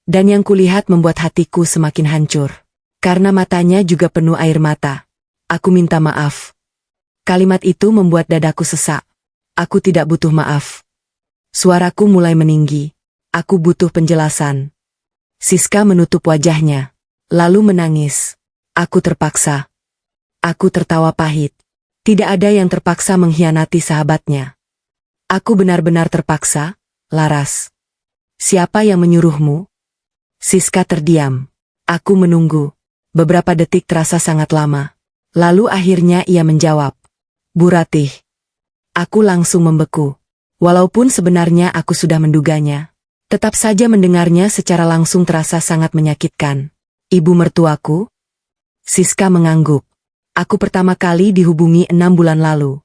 Dan yang kulihat membuat hatiku semakin hancur. Karena matanya juga penuh air mata. Aku minta maaf. Kalimat itu membuat dadaku sesak. Aku tidak butuh maaf. Suaraku mulai meninggi. Aku butuh penjelasan. Siska menutup wajahnya. Lalu menangis. Aku terpaksa. Aku tertawa pahit. Tidak ada yang terpaksa mengkhianati sahabatnya. Aku benar-benar terpaksa, Laras. Siapa yang menyuruhmu? Siska terdiam. Aku menunggu. Beberapa detik terasa sangat lama. Lalu akhirnya ia menjawab. Bu Ratih. Aku langsung membeku. Walaupun sebenarnya aku sudah menduganya. Tetap saja mendengarnya secara langsung terasa sangat menyakitkan. Ibu mertuaku? Siska mengangguk. Aku pertama kali dihubungi 6 bulan lalu.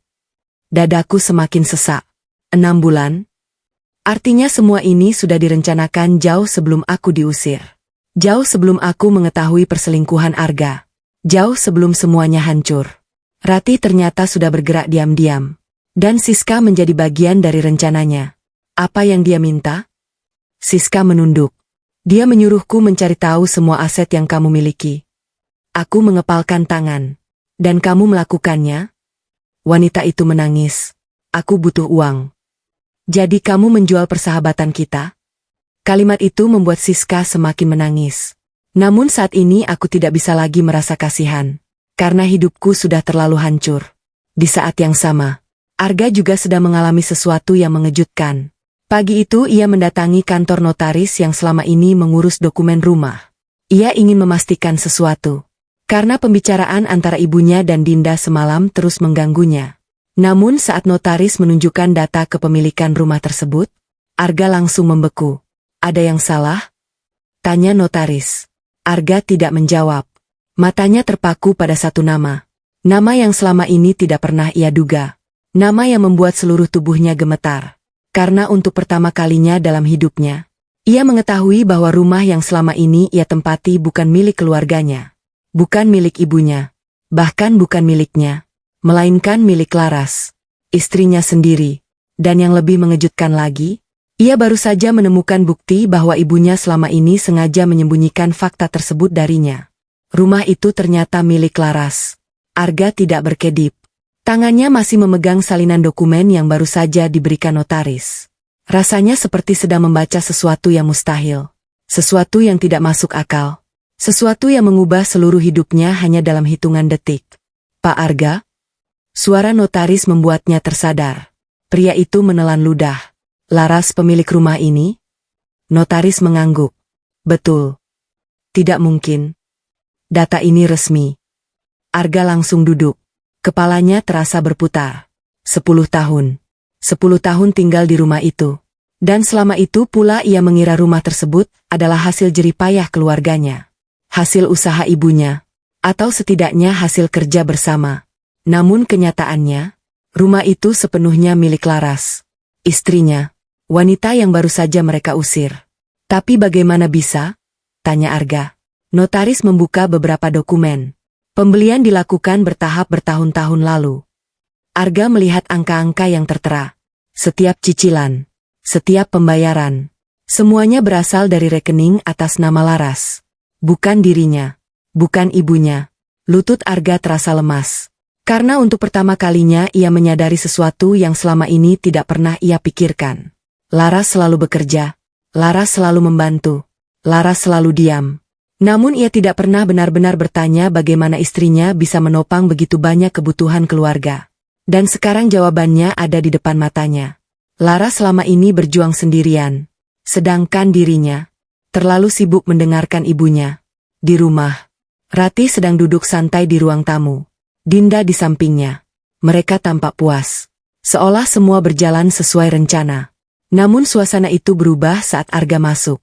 Dadaku semakin sesak. 6 bulan? Artinya semua ini sudah direncanakan jauh sebelum aku diusir. Jauh sebelum aku mengetahui perselingkuhan Arga. Jauh sebelum semuanya hancur. Ratih ternyata sudah bergerak diam-diam. Dan Siska menjadi bagian dari rencananya. Apa yang dia minta? Siska menunduk. Dia menyuruhku mencari tahu semua aset yang kamu miliki. Aku mengepalkan tangan. Dan kamu melakukannya? Wanita itu menangis. Aku butuh uang. Jadi kamu menjual persahabatan kita? Kalimat itu membuat Siska semakin menangis. Namun saat ini aku tidak bisa lagi merasa kasihan. Karena hidupku sudah terlalu hancur. Di saat yang sama, Arga juga sedang mengalami sesuatu yang mengejutkan. Pagi itu ia mendatangi kantor notaris yang selama ini mengurus dokumen rumah. Ia ingin memastikan sesuatu. karena pembicaraan antara ibunya dan Dinda semalam terus mengganggunya. Namun saat notaris menunjukkan data kepemilikan rumah tersebut, Arga langsung membeku. Ada yang salah? Tanya notaris. Arga tidak menjawab. Matanya terpaku pada satu nama. Nama yang selama ini tidak pernah ia duga. Nama yang membuat seluruh tubuhnya gemetar. Karena untuk pertama kalinya dalam hidupnya, ia mengetahui bahwa rumah yang selama ini ia tempati bukan milik keluarganya. Bukan milik ibunya. Bahkan bukan miliknya. Melainkan milik Laras. Istrinya sendiri. Dan yang lebih mengejutkan lagi, ia baru saja menemukan bukti bahwa ibunya selama ini sengaja menyembunyikan fakta tersebut darinya. Rumah itu ternyata milik Laras. Arga tidak berkedip. Tangannya masih memegang salinan dokumen yang baru saja diberikan notaris. Rasanya seperti sedang membaca sesuatu yang mustahil. Sesuatu yang tidak masuk akal. Sesuatu yang mengubah seluruh hidupnya hanya dalam hitungan detik. Pak Arga? Suara notaris membuatnya tersadar. Pria itu menelan ludah. Laras pemilik rumah ini? Notaris mengangguk. Betul. Tidak mungkin. Data ini resmi. Arga langsung duduk. Kepalanya terasa berputar. 10 tahun. 10 tahun tinggal di rumah itu. Dan selama itu pula ia mengira rumah tersebut adalah hasil jeripayah keluarganya. Hasil usaha ibunya. Atau setidaknya hasil kerja bersama. Namun kenyataannya, rumah itu sepenuhnya milik Laras. Istrinya. Wanita yang baru saja mereka usir. Tapi bagaimana bisa? Tanya Arga. Notaris membuka beberapa dokumen. Pembelian dilakukan bertahap bertahun-tahun lalu. Arga melihat angka-angka yang tertera. Setiap cicilan. Setiap pembayaran. Semuanya berasal dari rekening atas nama Laras. Bukan dirinya. Bukan ibunya. Lutut Arga terasa lemas. Karena untuk pertama kalinya ia menyadari sesuatu yang selama ini tidak pernah ia pikirkan. Laras selalu bekerja. Laras selalu membantu. Laras selalu diam. Namun ia tidak pernah benar-benar bertanya bagaimana istrinya bisa menopang begitu banyak kebutuhan keluarga. Dan sekarang jawabannya ada di depan matanya. Laras selama ini berjuang sendirian. Sedangkan dirinya terlalu sibuk mendengarkan ibunya. Di rumah, Ratih sedang duduk santai di ruang tamu. Dinda di sampingnya. Mereka tampak puas. Seolah semua berjalan sesuai rencana. Namun suasana itu berubah saat Arga masuk.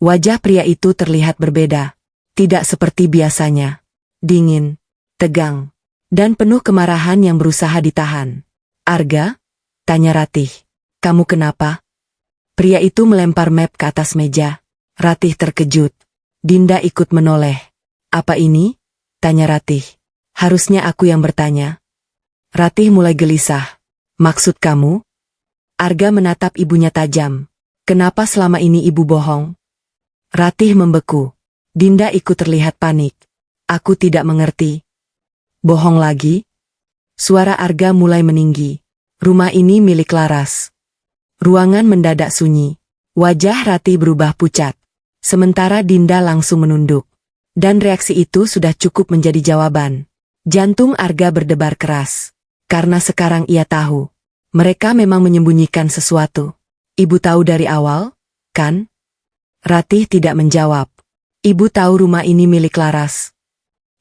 Wajah pria itu terlihat berbeda. Tidak seperti biasanya. Dingin, tegang, dan penuh kemarahan yang berusaha ditahan. Arga? Tanya Ratih. Kamu kenapa? Pria itu melempar map ke atas meja. Ratih terkejut. Dinda ikut menoleh. Apa ini? Tanya Ratih. Harusnya aku yang bertanya. Ratih mulai gelisah. Maksud kamu? Arga menatap ibunya tajam. Kenapa selama ini ibu bohong? Ratih membeku. Dinda ikut terlihat panik. Aku tidak mengerti. Bohong lagi? Suara Arga mulai meninggi. Rumah ini milik Laras. Ruangan mendadak sunyi. Wajah Ratih berubah pucat. Sementara Dinda langsung menunduk. Dan reaksi itu sudah cukup menjadi jawaban. Jantung Arga berdebar keras. Karena sekarang ia tahu. Mereka memang menyembunyikan sesuatu. Ibu tahu dari awal, kan? Ratih tidak menjawab. Ibu tahu rumah ini milik Laras.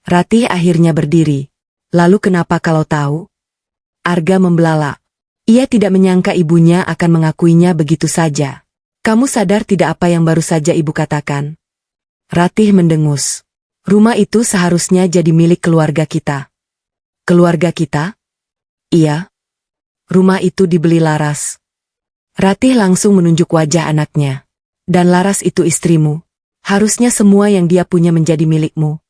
Ratih akhirnya berdiri. Lalu kenapa kalau tahu? Arga membelalak. Ia tidak menyangka ibunya akan mengakuinya begitu saja. Kamu sadar tidak apa yang baru saja ibu katakan? Ratih mendengus. Rumah itu seharusnya jadi milik keluarga kita. Keluarga kita? Iya. Rumah itu dibeli Laras. Ratih langsung menunjuk wajah anaknya. Dan Laras itu istrimu. Harusnya semua yang dia punya menjadi milikmu.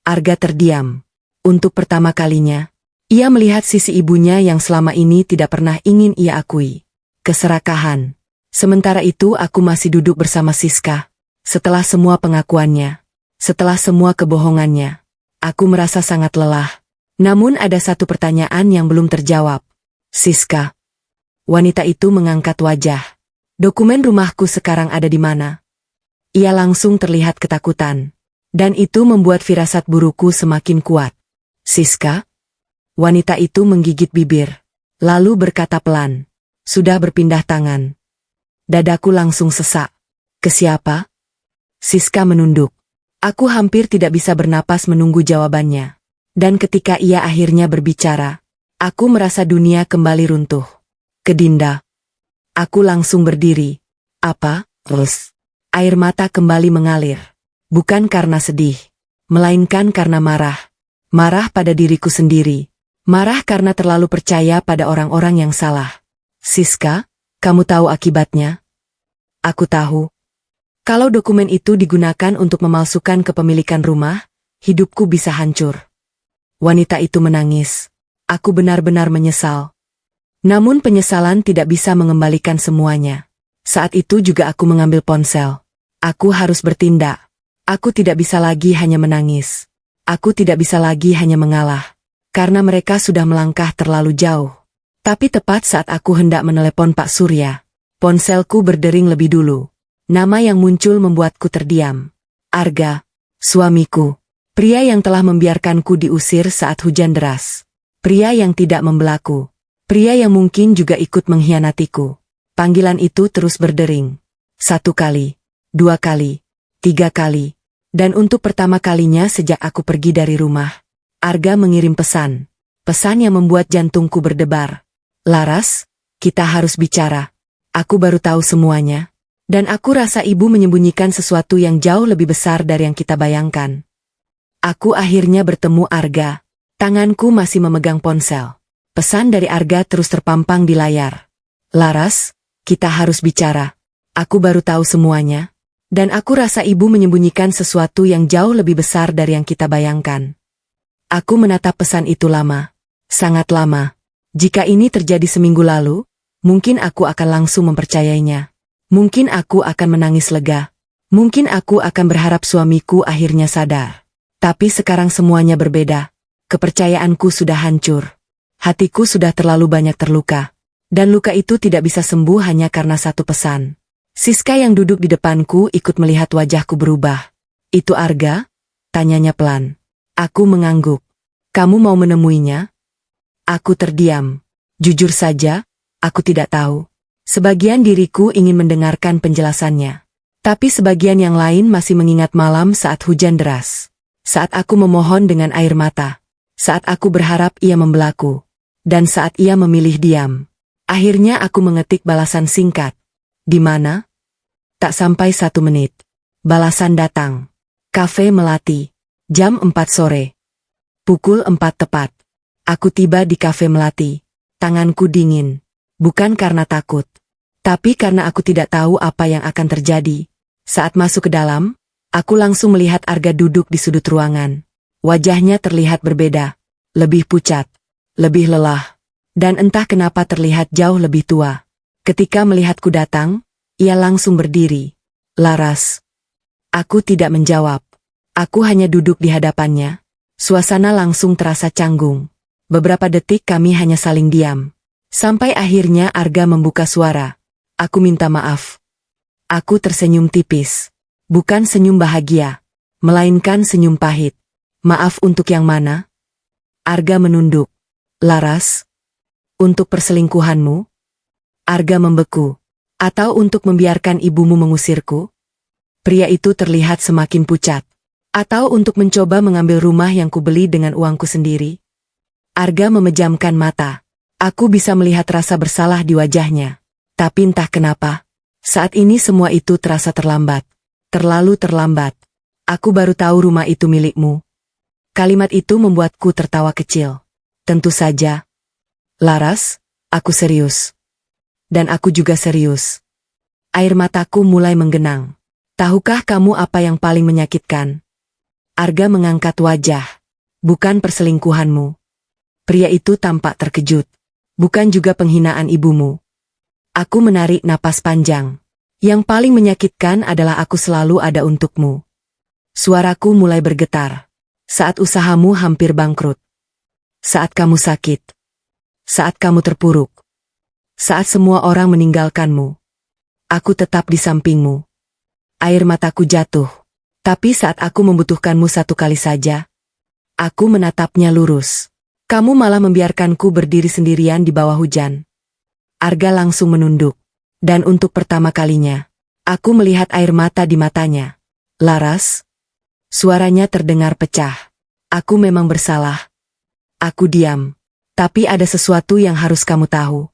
Arga terdiam. Untuk pertama kalinya, ia melihat sisi ibunya yang selama ini tidak pernah ingin ia akui. Keserakahan. Sementara itu aku masih duduk bersama Siska. Setelah semua pengakuannya. Setelah semua kebohongannya. Aku merasa sangat lelah. Namun ada satu pertanyaan yang belum terjawab. Siska. Wanita itu mengangkat wajah. Dokumen rumahku sekarang ada di mana? Ia langsung terlihat ketakutan. Dan itu membuat firasat burukku semakin kuat. Siska? Wanita itu menggigit bibir. Lalu berkata pelan. Sudah berpindah tangan. Dadaku langsung sesak. Ke siapa? Siska menunduk. Aku hampir tidak bisa bernapas menunggu jawabannya. Dan ketika ia akhirnya berbicara, aku merasa dunia kembali runtuh. Kedinda. Aku langsung berdiri. Apa? Terus. Air mata kembali mengalir. Bukan karena sedih, melainkan karena marah. Marah pada diriku sendiri. Marah karena terlalu percaya pada orang-orang yang salah. Siska, kamu tahu akibatnya? Aku tahu. Kalau dokumen itu digunakan untuk memalsukan kepemilikan rumah, hidupku bisa hancur. Wanita itu menangis. Aku benar-benar menyesal. Namun penyesalan tidak bisa mengembalikan semuanya. Saat itu juga aku mengambil ponsel. Aku harus bertindak. Aku tidak bisa lagi hanya menangis. Aku tidak bisa lagi hanya mengalah. Karena mereka sudah melangkah terlalu jauh. Tapi tepat saat aku hendak menelepon Pak Surya, ponselku berdering lebih dulu. Nama yang muncul membuatku terdiam. Arga, suamiku. Pria yang telah membiarkanku diusir saat hujan deras. Pria yang tidak membelaku. Pria yang mungkin juga ikut mengkhianatiku. Panggilan itu terus berdering. 1 kali, 2 kali, 3 kali. Dan untuk pertama kalinya sejak aku pergi dari rumah, Arga mengirim pesan. Pesan yang membuat jantungku berdebar. Laras, kita harus bicara. Aku baru tahu semuanya. Dan aku rasa ibu menyembunyikan sesuatu yang jauh lebih besar dari yang kita bayangkan. Aku akhirnya bertemu Arga. Tanganku masih memegang ponsel. Pesan dari Arga terus terpampang di layar. Laras, kita harus bicara. Aku baru tahu semuanya. Dan aku rasa ibu menyembunyikan sesuatu yang jauh lebih besar dari yang kita bayangkan. Aku menatap pesan itu lama. Sangat lama. Jika ini terjadi seminggu lalu, mungkin aku akan langsung mempercayainya. Mungkin aku akan menangis lega. Mungkin aku akan berharap suamiku akhirnya sadar. Tapi sekarang semuanya berbeda. Kepercayaanku sudah hancur. Hatiku sudah terlalu banyak terluka. Dan luka itu tidak bisa sembuh hanya karena satu pesan. Siska yang duduk di depanku ikut melihat wajahku berubah. Itu Arga? Tanyanya pelan. Aku mengangguk. Kamu mau menemuinya? Aku terdiam. Jujur saja, aku tidak tahu. Sebagian diriku ingin mendengarkan penjelasannya. Tapi sebagian yang lain masih mengingat malam saat hujan deras. Saat aku memohon dengan air mata. Saat aku berharap ia membelaku. Dan saat ia memilih diam. Akhirnya aku mengetik balasan singkat. Di mana? Tak sampai 1 menit. Balasan datang. Kafe Melati. Jam 4 sore. Pukul 4 tepat. Aku tiba di Kafe Melati. Tanganku dingin. Bukan karena takut. Tapi karena aku tidak tahu apa yang akan terjadi. Saat masuk ke dalam, aku langsung melihat Arga duduk di sudut ruangan. Wajahnya terlihat berbeda. Lebih pucat. Lebih lelah. Dan entah kenapa terlihat jauh lebih tua. Ketika melihatku datang, ia langsung berdiri. Laras. Aku tidak menjawab. Aku hanya duduk di hadapannya. Suasana langsung terasa canggung. Beberapa detik kami hanya saling diam. Sampai akhirnya Arga membuka suara. Aku minta maaf. Aku tersenyum tipis. Bukan senyum bahagia. Melainkan senyum pahit. Maaf untuk yang mana? Arga menunduk. Laras. Untuk perselingkuhanmu? Arga membeku. Atau untuk membiarkan ibumu mengusirku? Pria itu terlihat semakin pucat. Atau untuk mencoba mengambil rumah yang kubeli dengan uangku sendiri? Arga memejamkan mata. Aku bisa melihat rasa bersalah di wajahnya. Tapi entah kenapa, saat ini semua itu terasa terlambat. Terlalu terlambat. Aku baru tahu rumah itu milikmu. Kalimat itu membuatku tertawa kecil. Tentu saja. Laras, aku serius. Dan aku juga serius. Air mataku mulai menggenang. Tahukah kamu apa yang paling menyakitkan? Arga mengangkat wajah. Bukan perselingkuhanmu. Pria itu tampak terkejut. Bukan juga penghinaan ibumu. Aku menarik napas panjang. Yang paling menyakitkan adalah aku selalu ada untukmu. Suaraku mulai bergetar. Saat usahamu hampir bangkrut. Saat kamu sakit. Saat kamu terpuruk. Saat semua orang meninggalkanmu. Aku tetap di sampingmu. Air mataku jatuh. Tapi saat aku membutuhkanmu 1 kali saja, aku menatapnya lurus. Kamu malah membiarkanku berdiri sendirian di bawah hujan. Arga langsung menunduk. Dan untuk pertama kalinya, aku melihat air mata di matanya. Laras, Suaranya terdengar pecah. Aku memang bersalah. Aku diam. Tapi ada sesuatu yang harus kamu tahu.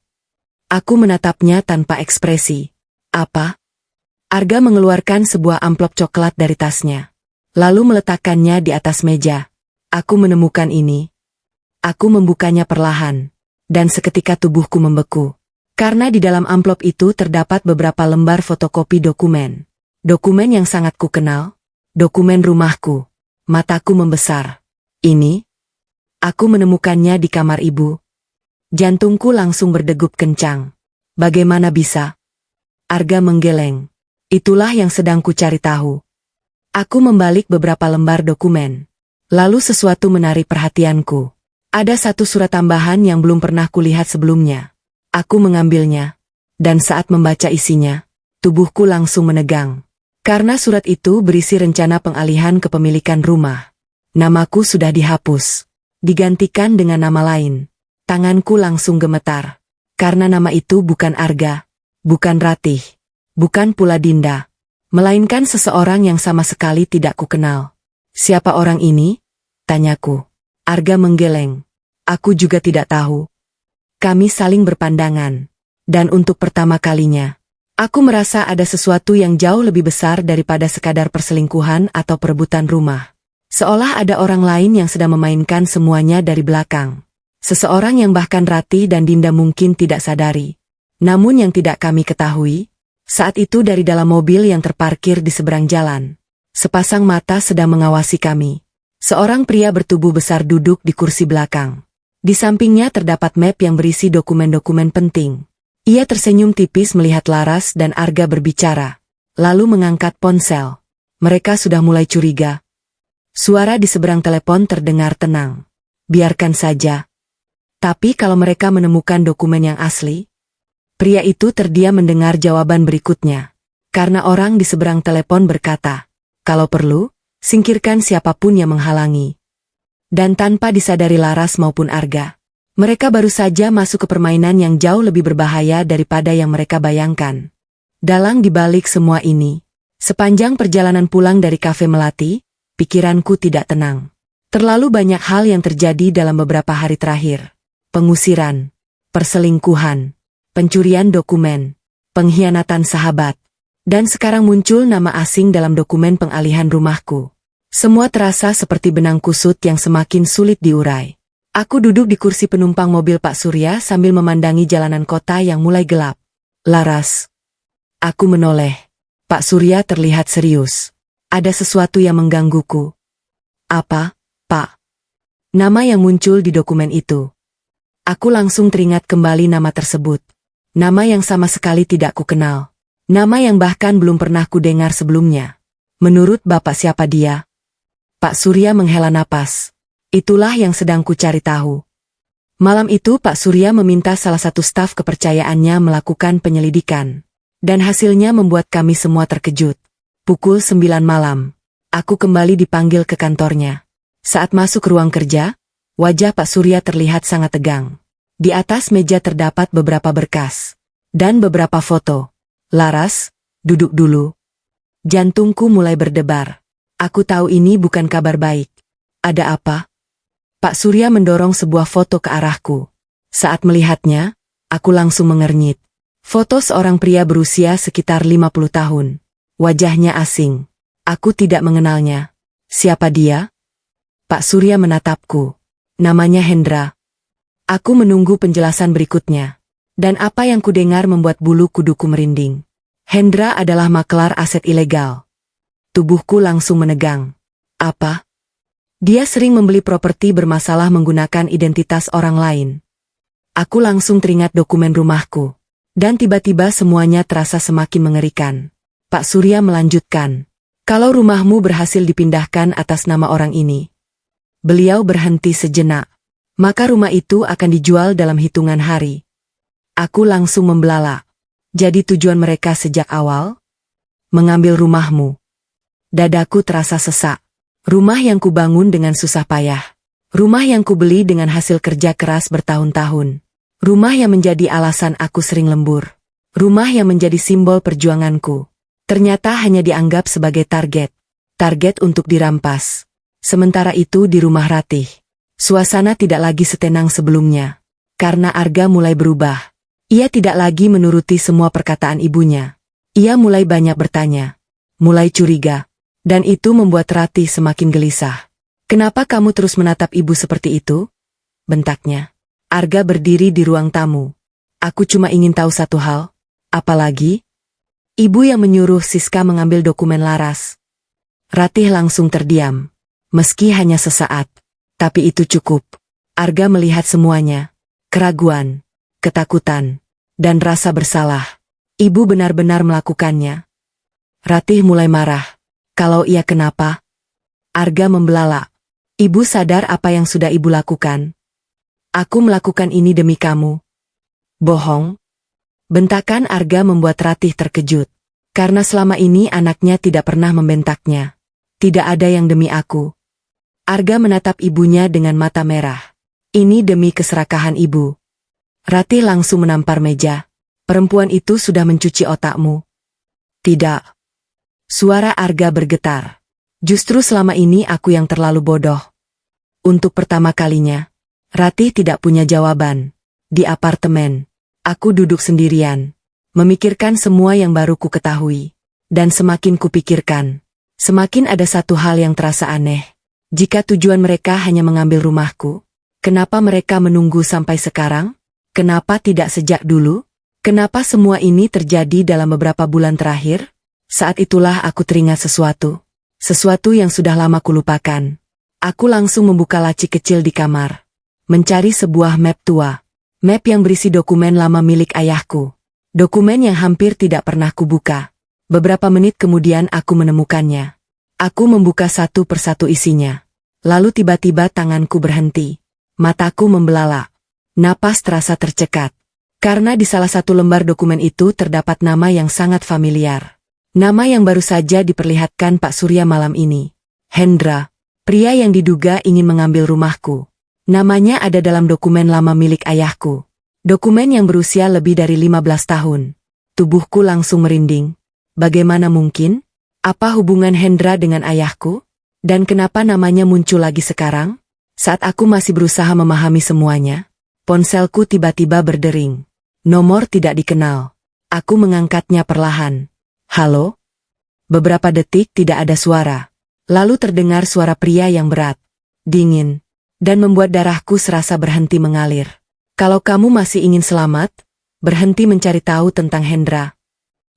Aku menatapnya tanpa ekspresi. Apa? Arga mengeluarkan sebuah amplop coklat dari tasnya. Lalu meletakkannya di atas meja. Aku menemukan ini. Aku membukanya perlahan. Dan seketika tubuhku membeku. Karena di dalam amplop itu terdapat beberapa lembar fotokopi dokumen. Dokumen yang sangat kukenal. Dokumen rumahku. Mataku membesar. Ini? Aku menemukannya di kamar ibu. Jantungku langsung berdegup kencang. Bagaimana bisa? Arga menggeleng. Itulah yang sedang ku cari tahu. Aku membalik beberapa lembar dokumen. Lalu sesuatu menarik perhatianku. Ada satu surat tambahan yang belum pernah kulihat sebelumnya. Aku mengambilnya. Dan saat membaca isinya, tubuhku langsung menegang. Karena surat itu berisi rencana pengalihan kepemilikan rumah. Namaku sudah dihapus. Digantikan dengan nama lain. Tanganku langsung gemetar. Karena nama itu bukan Arga. Bukan Ratih. Bukan pula Dinda. Melainkan seseorang yang sama sekali tidak kukenal. Siapa orang ini? Tanyaku. Arga menggeleng. Aku juga tidak tahu. Kami saling berpandangan. Dan untuk pertama kalinya, aku merasa ada sesuatu yang jauh lebih besar daripada sekadar perselingkuhan atau perebutan rumah. Seolah ada orang lain yang sedang memainkan semuanya dari belakang. Seseorang yang bahkan Ratih dan Dinda mungkin tidak sadari. Namun yang tidak kami ketahui, saat itu dari dalam mobil yang terparkir di seberang jalan, sepasang mata sedang mengawasi kami. Seorang pria bertubuh besar duduk di kursi belakang. Di sampingnya terdapat map yang berisi dokumen-dokumen penting. Ia tersenyum tipis melihat Laras dan Arga berbicara. Lalu mengangkat ponsel. Mereka sudah mulai curiga. Suara di seberang telepon terdengar tenang. Biarkan saja. Tapi kalau mereka menemukan dokumen yang asli? Pria itu terdiam mendengar jawaban berikutnya. Karena orang di seberang telepon berkata, kalau perlu, singkirkan siapapun yang menghalangi. Dan tanpa disadari Laras maupun Arga, mereka baru saja masuk ke permainan yang jauh lebih berbahaya daripada yang mereka bayangkan. Dalang dibalik semua ini, sepanjang perjalanan pulang dari kafe Melati, pikiranku tidak tenang. Terlalu banyak hal yang terjadi dalam beberapa hari terakhir. Pengusiran, perselingkuhan, pencurian dokumen, pengkhianatan sahabat. Dan sekarang muncul nama asing dalam dokumen pengalihan rumahku. Semua terasa seperti benang kusut yang semakin sulit diurai. Aku duduk di kursi penumpang mobil Pak Surya sambil memandangi jalanan kota yang mulai gelap. Laras. Aku menoleh. Pak Surya terlihat serius. Ada sesuatu yang menggangguku. Apa, Pak? Nama yang muncul di dokumen itu. Aku langsung teringat kembali nama tersebut. Nama yang sama sekali tidak kukenal. Nama yang bahkan belum pernah kudengar sebelumnya. Menurut Bapak siapa dia? Pak Surya menghela napas. Itulah yang sedang ku cari tahu. Malam itu Pak Surya meminta salah satu staf kepercayaannya melakukan penyelidikan. Dan hasilnya membuat kami semua terkejut. Pukul 9 malam, aku kembali dipanggil ke kantornya. Saat masuk ruang kerja, wajah Pak Surya terlihat sangat tegang. Di atas meja terdapat beberapa berkas. Dan beberapa foto. Laras, duduk dulu. Jantungku mulai berdebar. Aku tahu ini bukan kabar baik. Ada apa? Pak Surya mendorong sebuah foto ke arahku. Saat melihatnya, aku langsung mengernyit. Foto seorang pria berusia sekitar 50 tahun. Wajahnya asing. Aku tidak mengenalnya. Siapa dia? Pak Surya menatapku. Namanya Hendra. Aku menunggu penjelasan berikutnya. Dan apa yang kudengar membuat bulu kuduku merinding. Hendra adalah maklar aset ilegal. Tubuhku langsung menegang. Apa? Dia sering membeli properti bermasalah menggunakan identitas orang lain. Aku langsung teringat dokumen rumahku. Dan tiba-tiba semuanya terasa semakin mengerikan. Pak Surya melanjutkan. Kalau rumahmu berhasil dipindahkan atas nama orang ini. Beliau berhenti sejenak. Maka rumah itu akan dijual dalam hitungan hari. Aku langsung membelalak. Jadi tujuan mereka sejak awal? Mengambil rumahmu. Dadaku terasa sesak. Rumah yang kubangun dengan susah payah. Rumah yang kubeli dengan hasil kerja keras bertahun-tahun. Rumah yang menjadi alasan aku sering lembur. Rumah yang menjadi simbol perjuanganku. Ternyata hanya dianggap sebagai target. target untuk dirampas. Sementara itu di rumah Ratih, suasana tidak lagi setenang sebelumnya. Karena Arga mulai berubah. Ia tidak lagi menuruti semua perkataan ibunya. Ia mulai banyak bertanya, mulai curiga. Dan itu membuat Ratih semakin gelisah. "Kenapa kamu terus menatap ibu seperti itu?" bentaknya. Arga berdiri di ruang tamu. "Aku cuma ingin tahu satu hal." "Apalagi?" "Ibu yang menyuruh Siska mengambil dokumen Laras." Ratih langsung terdiam. Meski hanya sesaat. Tapi itu cukup. Arga melihat semuanya. Keraguan, ketakutan, dan rasa bersalah. Ibu benar-benar melakukannya. Ratih mulai marah. Kalau iya kenapa? Arga membelalak. "Ibu sadar apa yang sudah ibu lakukan?" "Aku melakukan ini demi kamu." "Bohong." Bentakan Arga membuat Ratih terkejut. Karena selama ini anaknya tidak pernah membentaknya. "Tidak ada yang demi aku." Arga menatap ibunya dengan mata merah. "Ini demi keserakahan ibu." Ratih langsung menampar meja. "Perempuan itu sudah mencuci otakmu." "Tidak." Suara Arga bergetar. "Justru selama ini aku yang terlalu bodoh." Untuk pertama kalinya, Ratih tidak punya jawaban. Di apartemen, aku duduk sendirian, memikirkan semua yang baru ku ketahui. Dan semakin kupikirkan, semakin ada satu hal yang terasa aneh. Jika tujuan mereka hanya mengambil rumahku, kenapa mereka menunggu sampai sekarang? Kenapa tidak sejak dulu? Kenapa semua ini terjadi dalam beberapa bulan terakhir? Saat itulah aku teringat sesuatu. Sesuatu yang sudah lama kulupakan. Aku langsung membuka laci kecil di kamar. Mencari sebuah map tua. Map yang berisi dokumen lama milik ayahku. Dokumen yang hampir tidak pernah kubuka. Beberapa menit kemudian aku menemukannya. Aku membuka satu persatu isinya. Lalu tiba-tiba tanganku berhenti. Mataku membelalak. Napas terasa tercekat. Karena di salah satu lembar dokumen itu terdapat nama yang sangat familiar. Nama yang baru saja diperlihatkan Pak Surya malam ini. Hendra. Pria yang diduga ingin mengambil rumahku. Namanya ada dalam dokumen lama milik ayahku. Dokumen yang berusia lebih dari 15 tahun. Tubuhku langsung merinding. Bagaimana mungkin? Apa hubungan Hendra dengan ayahku? Dan kenapa namanya muncul lagi sekarang? Saat aku masih berusaha memahami semuanya, ponselku tiba-tiba berdering. Nomor tidak dikenal. Aku mengangkatnya perlahan. "Halo?" Beberapa detik tidak ada suara. Lalu terdengar suara pria yang berat, dingin, dan membuat darahku serasa berhenti mengalir. "Kalau kamu masih ingin selamat, berhenti mencari tahu tentang Hendra."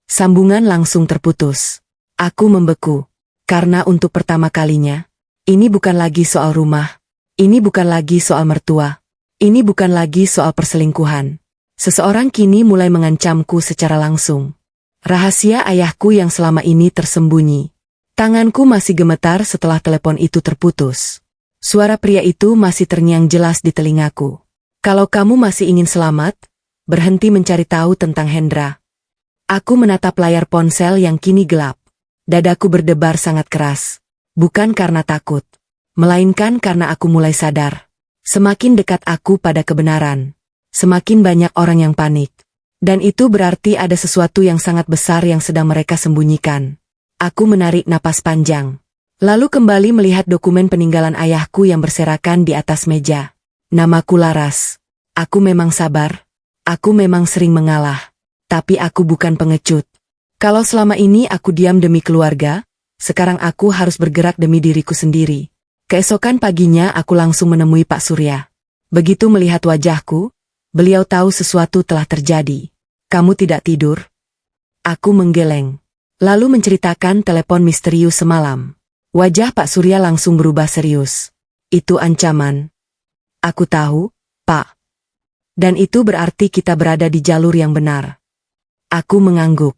Sambungan langsung terputus. Aku membeku. Karena untuk pertama kalinya, ini bukan lagi soal rumah. Ini bukan lagi soal mertua. Ini bukan lagi soal perselingkuhan. Seseorang kini mulai mengancamku secara langsung. Rahasia ayahku yang selama ini tersembunyi. Tanganku masih gemetar setelah telepon itu terputus. Suara pria itu masih terngiang jelas di telingaku. "Kalau kamu masih ingin selamat, berhenti mencari tahu tentang Hendra." Aku menatap layar ponsel yang kini gelap. Dadaku berdebar sangat keras. Bukan karena takut, melainkan karena aku mulai sadar. Semakin dekat aku pada kebenaran, semakin banyak orang yang panik. Dan itu berarti ada sesuatu yang sangat besar yang sedang mereka sembunyikan. Aku menarik napas panjang. Lalu kembali melihat dokumen peninggalan ayahku yang berserakan di atas meja. Namaku Laras. Aku memang sabar. Aku memang sering mengalah. Tapi aku bukan pengecut. Kalau selama ini aku diam demi keluarga, sekarang aku harus bergerak demi diriku sendiri. Keesokan paginya aku langsung menemui Pak Surya. Begitu melihat wajahku, beliau tahu sesuatu telah terjadi. "Kamu tidak tidur?" Aku menggeleng. Lalu menceritakan telepon misterius semalam. Wajah Pak Surya langsung berubah serius. "Itu ancaman." "Aku tahu, Pak. Dan itu berarti kita berada di jalur yang benar." Aku mengangguk.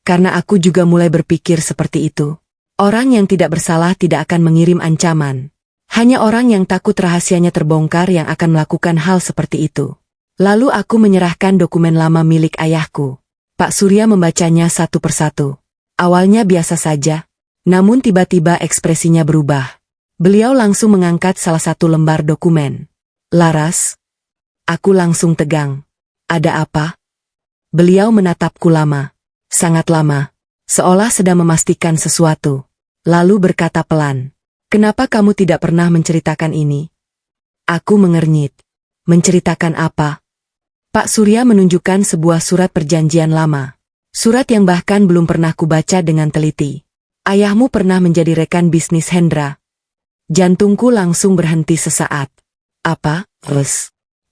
Karena aku juga mulai berpikir seperti itu. Orang yang tidak bersalah tidak akan mengirim ancaman. Hanya orang yang takut rahasianya terbongkar yang akan melakukan hal seperti itu. Lalu aku menyerahkan dokumen lama milik ayahku. Pak Surya membacanya satu persatu. Awalnya biasa saja, namun tiba-tiba ekspresinya berubah. Beliau langsung mengangkat salah satu lembar dokumen. "Laras?" Aku langsung tegang. "Ada apa?" Beliau menatapku lama. Sangat lama. Seolah sedang memastikan sesuatu. lalu berkata pelan, "Kenapa kamu tidak pernah menceritakan ini?" Aku mengernyit. Menceritakan apa? Pak Surya menunjukkan sebuah surat perjanjian lama. Surat yang bahkan belum pernah kubaca dengan teliti. "Ayahmu pernah menjadi rekan bisnis Hendra." Jantungku langsung berhenti sesaat. Apa?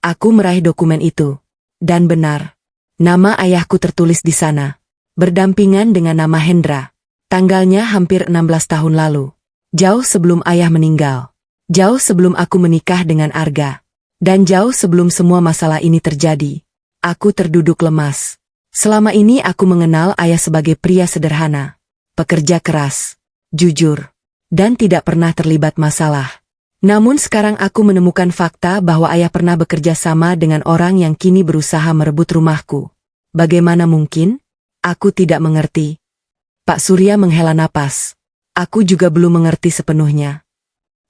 Aku meraih dokumen itu. Dan benar. Nama ayahku tertulis di sana. Berdampingan dengan nama Hendra. Tanggalnya hampir 16 tahun lalu. Jauh sebelum ayah meninggal. Jauh sebelum aku menikah dengan Arga. Dan jauh sebelum semua masalah ini terjadi. Aku terduduk lemas. Selama ini aku mengenal ayah sebagai pria sederhana. Pekerja keras. Jujur. Dan tidak pernah terlibat masalah. Namun sekarang aku menemukan fakta bahwa ayah pernah bekerja sama dengan orang yang kini berusaha merebut rumahku. Bagaimana mungkin? Aku tidak mengerti. Pak Surya menghela napas. Aku juga belum mengerti sepenuhnya.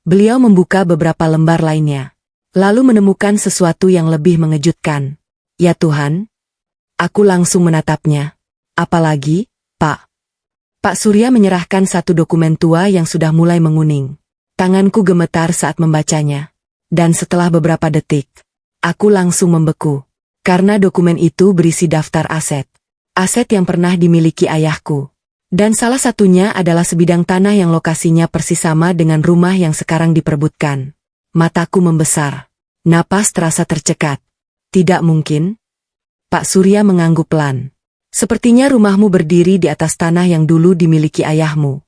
Beliau membuka beberapa lembar lainnya. Lalu menemukan sesuatu yang lebih mengejutkan. Ya Tuhan. Aku langsung menatapnya. Apalagi, Pak? Pak Surya menyerahkan satu dokumen tua yang sudah mulai menguning. Tanganku gemetar saat membacanya. Dan setelah beberapa detik, aku langsung membeku. Karena dokumen itu berisi daftar aset. Aset yang pernah dimiliki ayahku. Dan salah satunya adalah sebidang tanah yang lokasinya persis sama dengan rumah yang sekarang diperebutkan. Mataku membesar. Napas terasa tercekat. Tidak mungkin. Pak Surya mengangguk pelan. Sepertinya rumahmu berdiri di atas tanah yang dulu dimiliki ayahmu.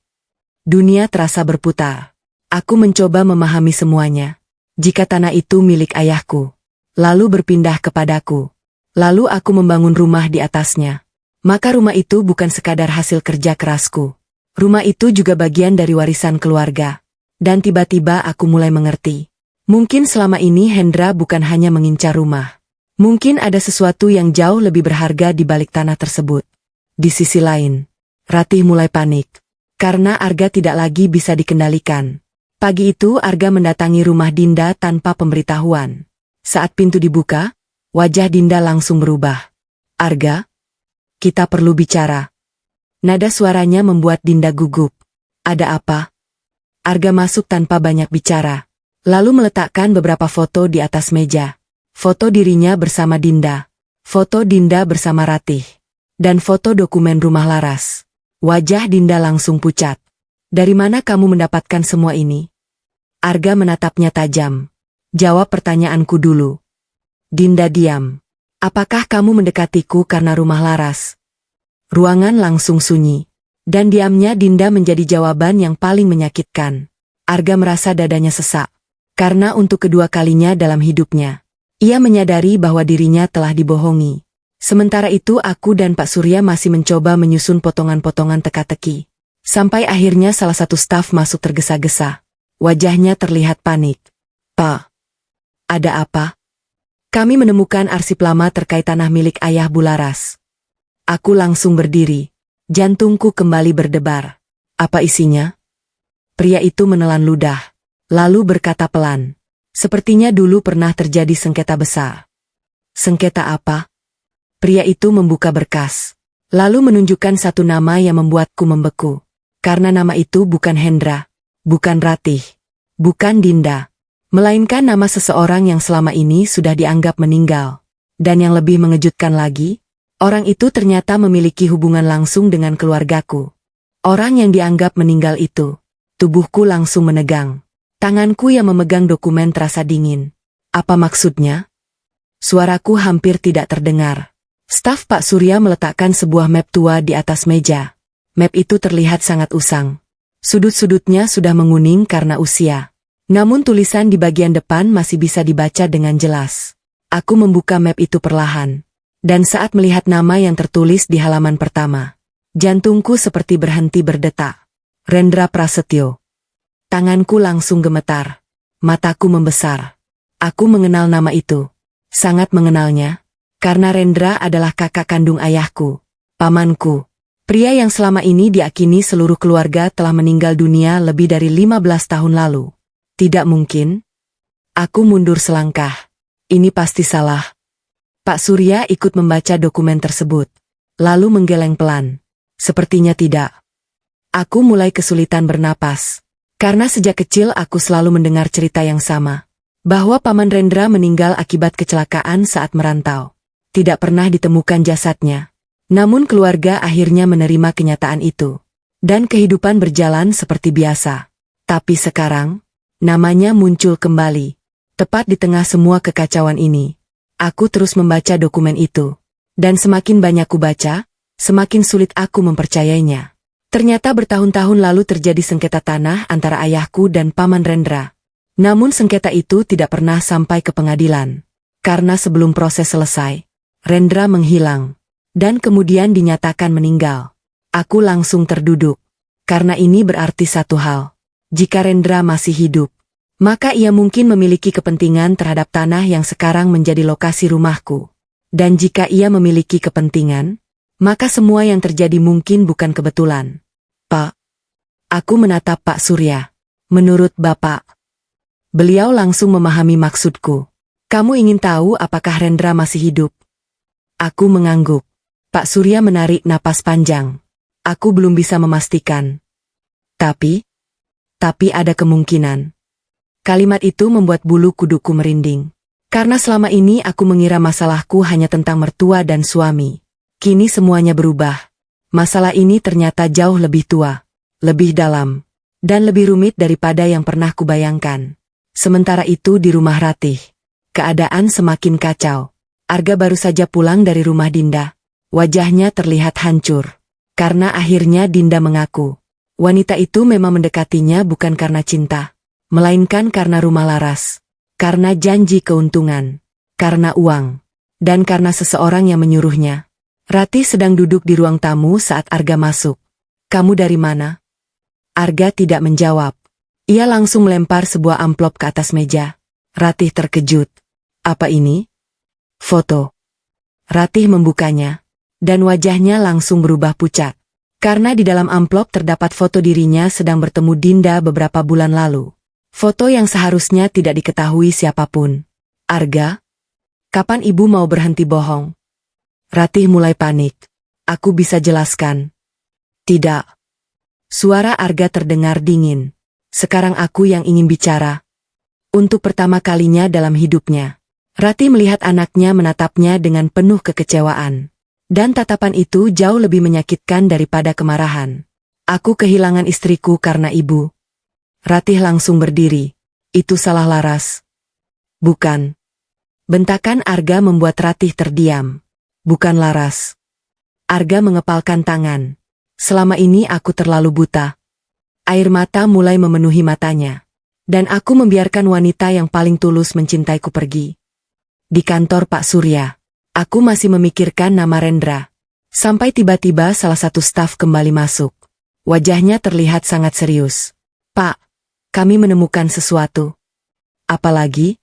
Dunia terasa berputar. Aku mencoba memahami semuanya. Jika tanah itu milik ayahku, lalu berpindah kepadaku, lalu aku membangun rumah di atasnya, maka rumah itu bukan sekadar hasil kerja kerasku. Rumah itu juga bagian dari warisan keluarga. Dan tiba-tiba aku mulai mengerti. Mungkin selama ini Hendra bukan hanya mengincar rumah. Mungkin ada sesuatu yang jauh lebih berharga di balik tanah tersebut. Di sisi lain, Ratih mulai panik. Karena Arga tidak lagi bisa dikendalikan. Pagi itu Arga mendatangi rumah Dinda tanpa pemberitahuan. Saat pintu dibuka, wajah Dinda langsung berubah. "Arga, kita perlu bicara." Nada suaranya membuat Dinda gugup. "Ada apa?" Arga masuk tanpa banyak bicara. Lalu meletakkan beberapa foto di atas meja. Foto dirinya bersama Dinda. Foto Dinda bersama Ratih. Dan foto dokumen rumah Laras. Wajah Dinda langsung pucat. "Dari mana kamu mendapatkan semua ini?" Arga menatapnya tajam. "Jawab pertanyaanku dulu." Dinda diam. "Apakah kamu mendekatiku karena rumah Laras?" Ruangan langsung sunyi. Dan diamnya Dinda menjadi jawaban yang paling menyakitkan. Arga merasa dadanya sesak. Karena untuk kedua kalinya dalam hidupnya, ia menyadari bahwa dirinya telah dibohongi. Sementara itu aku dan Pak Surya masih mencoba menyusun potongan-potongan teka-teki. Sampai akhirnya salah satu staf masuk tergesa-gesa. Wajahnya terlihat panik. "Pak, ada apa?" "Kami menemukan arsip lama terkait tanah milik ayah Bularas." Aku langsung berdiri. Jantungku kembali berdebar. "Apa isinya?" Pria itu menelan ludah. Lalu berkata pelan. "Sepertinya dulu pernah terjadi sengketa besar." "Sengketa apa?" Pria itu membuka berkas. Lalu menunjukkan satu nama yang membuatku membeku. Karena nama itu bukan Hendra. Bukan Ratih, bukan Dinda, melainkan nama seseorang yang selama ini sudah dianggap meninggal. Dan yang lebih mengejutkan lagi, orang itu ternyata memiliki hubungan langsung dengan keluargaku. Orang yang dianggap meninggal itu, tubuhku langsung menegang. Tanganku yang memegang dokumen terasa dingin. Apa maksudnya? Suaraku hampir tidak terdengar. Staf Pak Surya meletakkan sebuah map tua di atas meja. Map itu terlihat sangat usang. Sudut-sudutnya sudah menguning karena usia. Namun tulisan di bagian depan masih bisa dibaca dengan jelas. Aku membuka map itu perlahan. Dan saat melihat nama yang tertulis di halaman pertama, jantungku seperti berhenti berdetak. Rendra Prasetyo. Tanganku langsung gemetar. Mataku membesar. Aku mengenal nama itu. Sangat mengenalnya. Karena Rendra adalah kakak kandung ayahku. Pamanku. Pria yang selama ini diakini seluruh keluarga telah meninggal dunia lebih dari 15 tahun lalu. Tidak mungkin. Aku mundur selangkah. Ini pasti salah. Pak Surya ikut membaca dokumen tersebut. Lalu menggeleng pelan. Sepertinya tidak. Aku mulai kesulitan bernapas. Karena sejak kecil aku selalu mendengar cerita yang sama. Bahwa Paman Rendra meninggal akibat kecelakaan saat merantau. Tidak pernah ditemukan jasadnya. Namun keluarga akhirnya menerima kenyataan itu. Dan kehidupan berjalan seperti biasa. Tapi sekarang, namanya muncul kembali. Tepat di tengah semua kekacauan ini. Aku terus membaca dokumen itu. Dan semakin banyak ku baca, semakin sulit aku mempercayainya. Ternyata bertahun-tahun lalu terjadi sengketa tanah antara ayahku dan Paman Rendra. Namun sengketa itu tidak pernah sampai ke pengadilan. Karena sebelum proses selesai, Rendra menghilang. Dan kemudian dinyatakan meninggal. Aku langsung terduduk. Karena ini berarti satu hal. Jika Rendra masih hidup, maka ia mungkin memiliki kepentingan terhadap tanah yang sekarang menjadi lokasi rumahku. Dan jika ia memiliki kepentingan, maka semua yang terjadi mungkin bukan kebetulan. Pak. Aku menatap Pak Surya. Menurut Bapak. Beliau langsung memahami maksudku. Kamu ingin tahu apakah Rendra masih hidup? Aku mengangguk. Pak Surya menarik napas panjang. Aku belum bisa memastikan. Tapi ada kemungkinan. Kalimat itu membuat bulu kuduku merinding. Karena selama ini aku mengira masalahku hanya tentang mertua dan suami. Kini semuanya berubah. Masalah ini ternyata jauh lebih tua, lebih dalam, dan lebih rumit daripada yang pernah kubayangkan. Sementara itu di rumah Ratih, keadaan semakin kacau. Arga baru saja pulang dari rumah Dinda. Wajahnya terlihat hancur. Karena akhirnya Dinda mengaku. Wanita itu memang mendekatinya bukan karena cinta, melainkan karena rumah laras. Karena janji keuntungan. Karena uang. Dan karena seseorang yang menyuruhnya. Ratih sedang duduk di ruang tamu saat Arga masuk. Kamu dari mana? Arga tidak menjawab. Ia langsung melempar sebuah amplop ke atas meja. Ratih terkejut. Apa ini? Foto. Ratih membukanya. Dan wajahnya langsung berubah pucat. Karena di dalam amplop terdapat foto dirinya sedang bertemu Dinda beberapa bulan lalu. Foto yang seharusnya tidak diketahui siapapun. Arga? Kapan ibu mau berhenti bohong? Ratih mulai panik. Aku bisa jelaskan. Tidak. Suara Arga terdengar dingin. Sekarang aku yang ingin bicara. Untuk pertama kalinya dalam hidupnya, Ratih melihat anaknya menatapnya dengan penuh kekecewaan. Dan tatapan itu jauh lebih menyakitkan daripada kemarahan. Aku kehilangan istriku karena ibu. Ratih langsung berdiri. Itu salah laras. Bukan. Bentakan Arga membuat Ratih terdiam. Bukan laras. Arga mengepalkan tangan. Selama ini aku terlalu buta. Air mata mulai memenuhi matanya. Dan aku membiarkan wanita yang paling tulus mencintaiku pergi. Di kantor Pak Surya, aku masih memikirkan nama Rendra. Sampai tiba-tiba salah satu staf kembali masuk. Wajahnya terlihat sangat serius. Pak, kami menemukan sesuatu. Apalagi?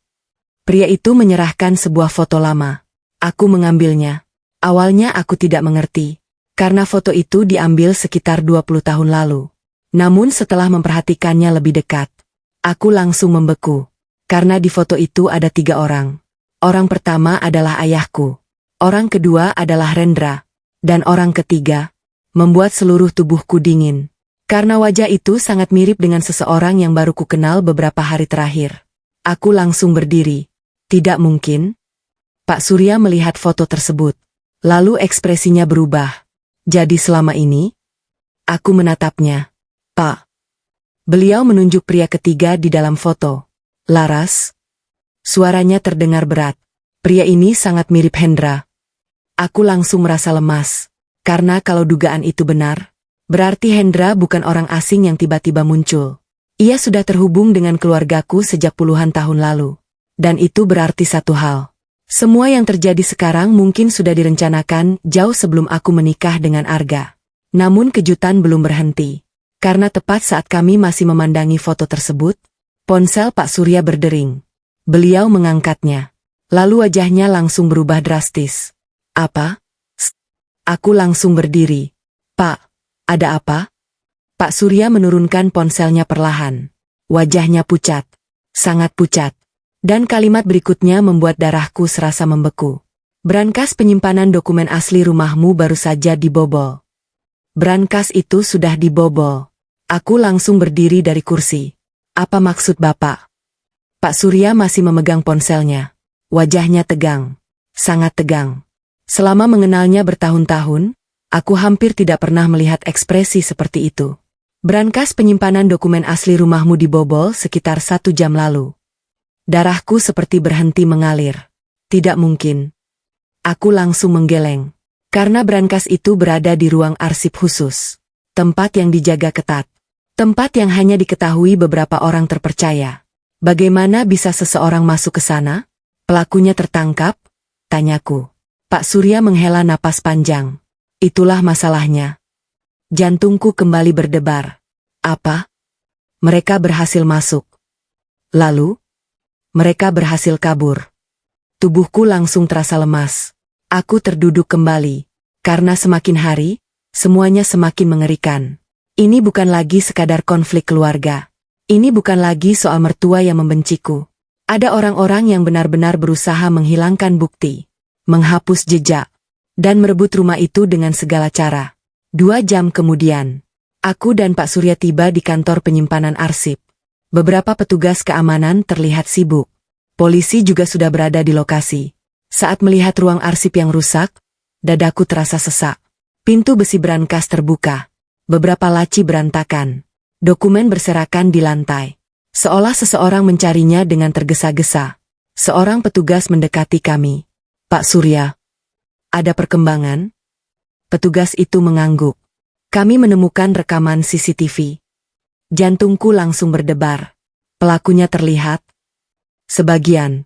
Pria itu menyerahkan sebuah foto lama. Aku mengambilnya. Awalnya aku tidak mengerti, karena foto itu diambil sekitar 20 tahun lalu. Namun setelah memperhatikannya lebih dekat, aku langsung membeku. Karena di foto itu ada 3 orang. Orang pertama adalah ayahku. Orang kedua adalah Rendra. Dan orang ketiga, membuat seluruh tubuhku dingin. Karena wajah itu sangat mirip dengan seseorang yang baru ku kenal beberapa hari terakhir. Aku langsung berdiri. Tidak mungkin. Pak Surya melihat foto tersebut. Lalu ekspresinya berubah. Jadi selama ini, aku menatapnya. Pak. Beliau menunjuk pria ketiga di dalam foto. Laras. Suaranya terdengar berat. Pria ini sangat mirip Hendra. Aku langsung merasa lemas. Karena kalau dugaan itu benar, berarti Hendra bukan orang asing yang tiba-tiba muncul. Ia sudah terhubung dengan keluargaku sejak puluhan tahun lalu. Dan itu berarti satu hal. Semua yang terjadi sekarang mungkin sudah direncanakan jauh sebelum aku menikah dengan Arga. Namun kejutan belum berhenti. Karena tepat saat kami masih memandangi foto tersebut, ponsel Pak Surya berdering. Beliau mengangkatnya. Lalu wajahnya langsung berubah drastis. Apa? Aku langsung berdiri. Pak, ada apa? Pak Surya menurunkan ponselnya perlahan. Wajahnya pucat. Sangat pucat. Dan kalimat berikutnya membuat darahku serasa membeku. Brankas penyimpanan dokumen asli rumahmu baru saja dibobol. Brankas itu sudah dibobol. Aku langsung berdiri dari kursi. Apa maksud Bapak? Pak Surya masih memegang ponselnya. Wajahnya tegang. Sangat tegang. Selama mengenalnya bertahun-tahun, aku hampir tidak pernah melihat ekspresi seperti itu. Brankas penyimpanan dokumen asli rumahmu dibobol sekitar 1 jam lalu. Darahku seperti berhenti mengalir. Tidak mungkin. Aku langsung menggeleng. Karena brankas itu berada di ruang arsip khusus. Tempat yang dijaga ketat. Tempat yang hanya diketahui beberapa orang terpercaya. Bagaimana bisa seseorang masuk ke sana? Pelakunya tertangkap? Tanyaku. Pak Surya menghela napas panjang. Itulah masalahnya. Jantungku kembali berdebar. Apa? Mereka berhasil masuk. Lalu? Mereka berhasil kabur. Tubuhku langsung terasa lemas. Aku terduduk kembali. Karena semakin hari, semuanya semakin mengerikan. Ini bukan lagi sekadar konflik keluarga. Ini bukan lagi soal mertua yang membenciku. Ada orang-orang yang benar-benar berusaha menghilangkan bukti, menghapus jejak, dan merebut rumah itu dengan segala cara. 2 jam kemudian, aku dan Pak Surya tiba di kantor penyimpanan arsip. Beberapa petugas keamanan terlihat sibuk. Polisi juga sudah berada di lokasi. Saat melihat ruang arsip yang rusak, dadaku terasa sesak. Pintu besi brankas terbuka. Beberapa laci berantakan. Dokumen berserakan di lantai. Seolah seseorang mencarinya dengan tergesa-gesa. Seorang petugas mendekati kami. Pak Surya, ada perkembangan? Petugas itu mengangguk. Kami menemukan rekaman CCTV. Jantungku langsung berdebar. Pelakunya terlihat. Sebagian.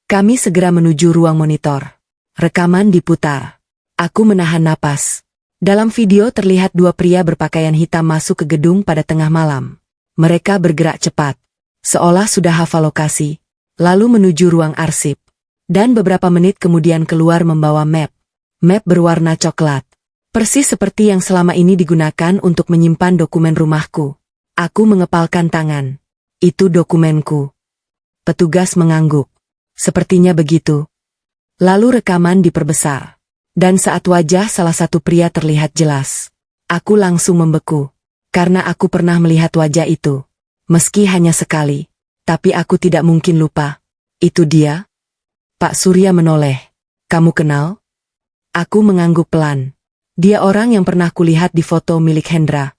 Kami segera menuju ruang monitor. Rekaman diputar. Aku menahan napas. Dalam video terlihat 2 pria berpakaian hitam masuk ke gedung pada tengah malam. Mereka bergerak cepat, seolah sudah hafal lokasi, lalu menuju ruang arsip. Dan beberapa menit kemudian keluar membawa map. Map berwarna coklat. Persis seperti yang selama ini digunakan untuk menyimpan dokumen rumahku. Aku mengepalkan tangan. Itu dokumenku. Petugas mengangguk. Sepertinya begitu. Lalu rekaman diperbesar. Dan saat wajah salah satu pria terlihat jelas, aku langsung membeku. Karena aku pernah melihat wajah itu. Meski hanya sekali. Tapi aku tidak mungkin lupa. Itu dia? Pak Surya menoleh. Kamu kenal? Aku mengangguk pelan. Dia orang yang pernah kulihat di foto milik Hendra.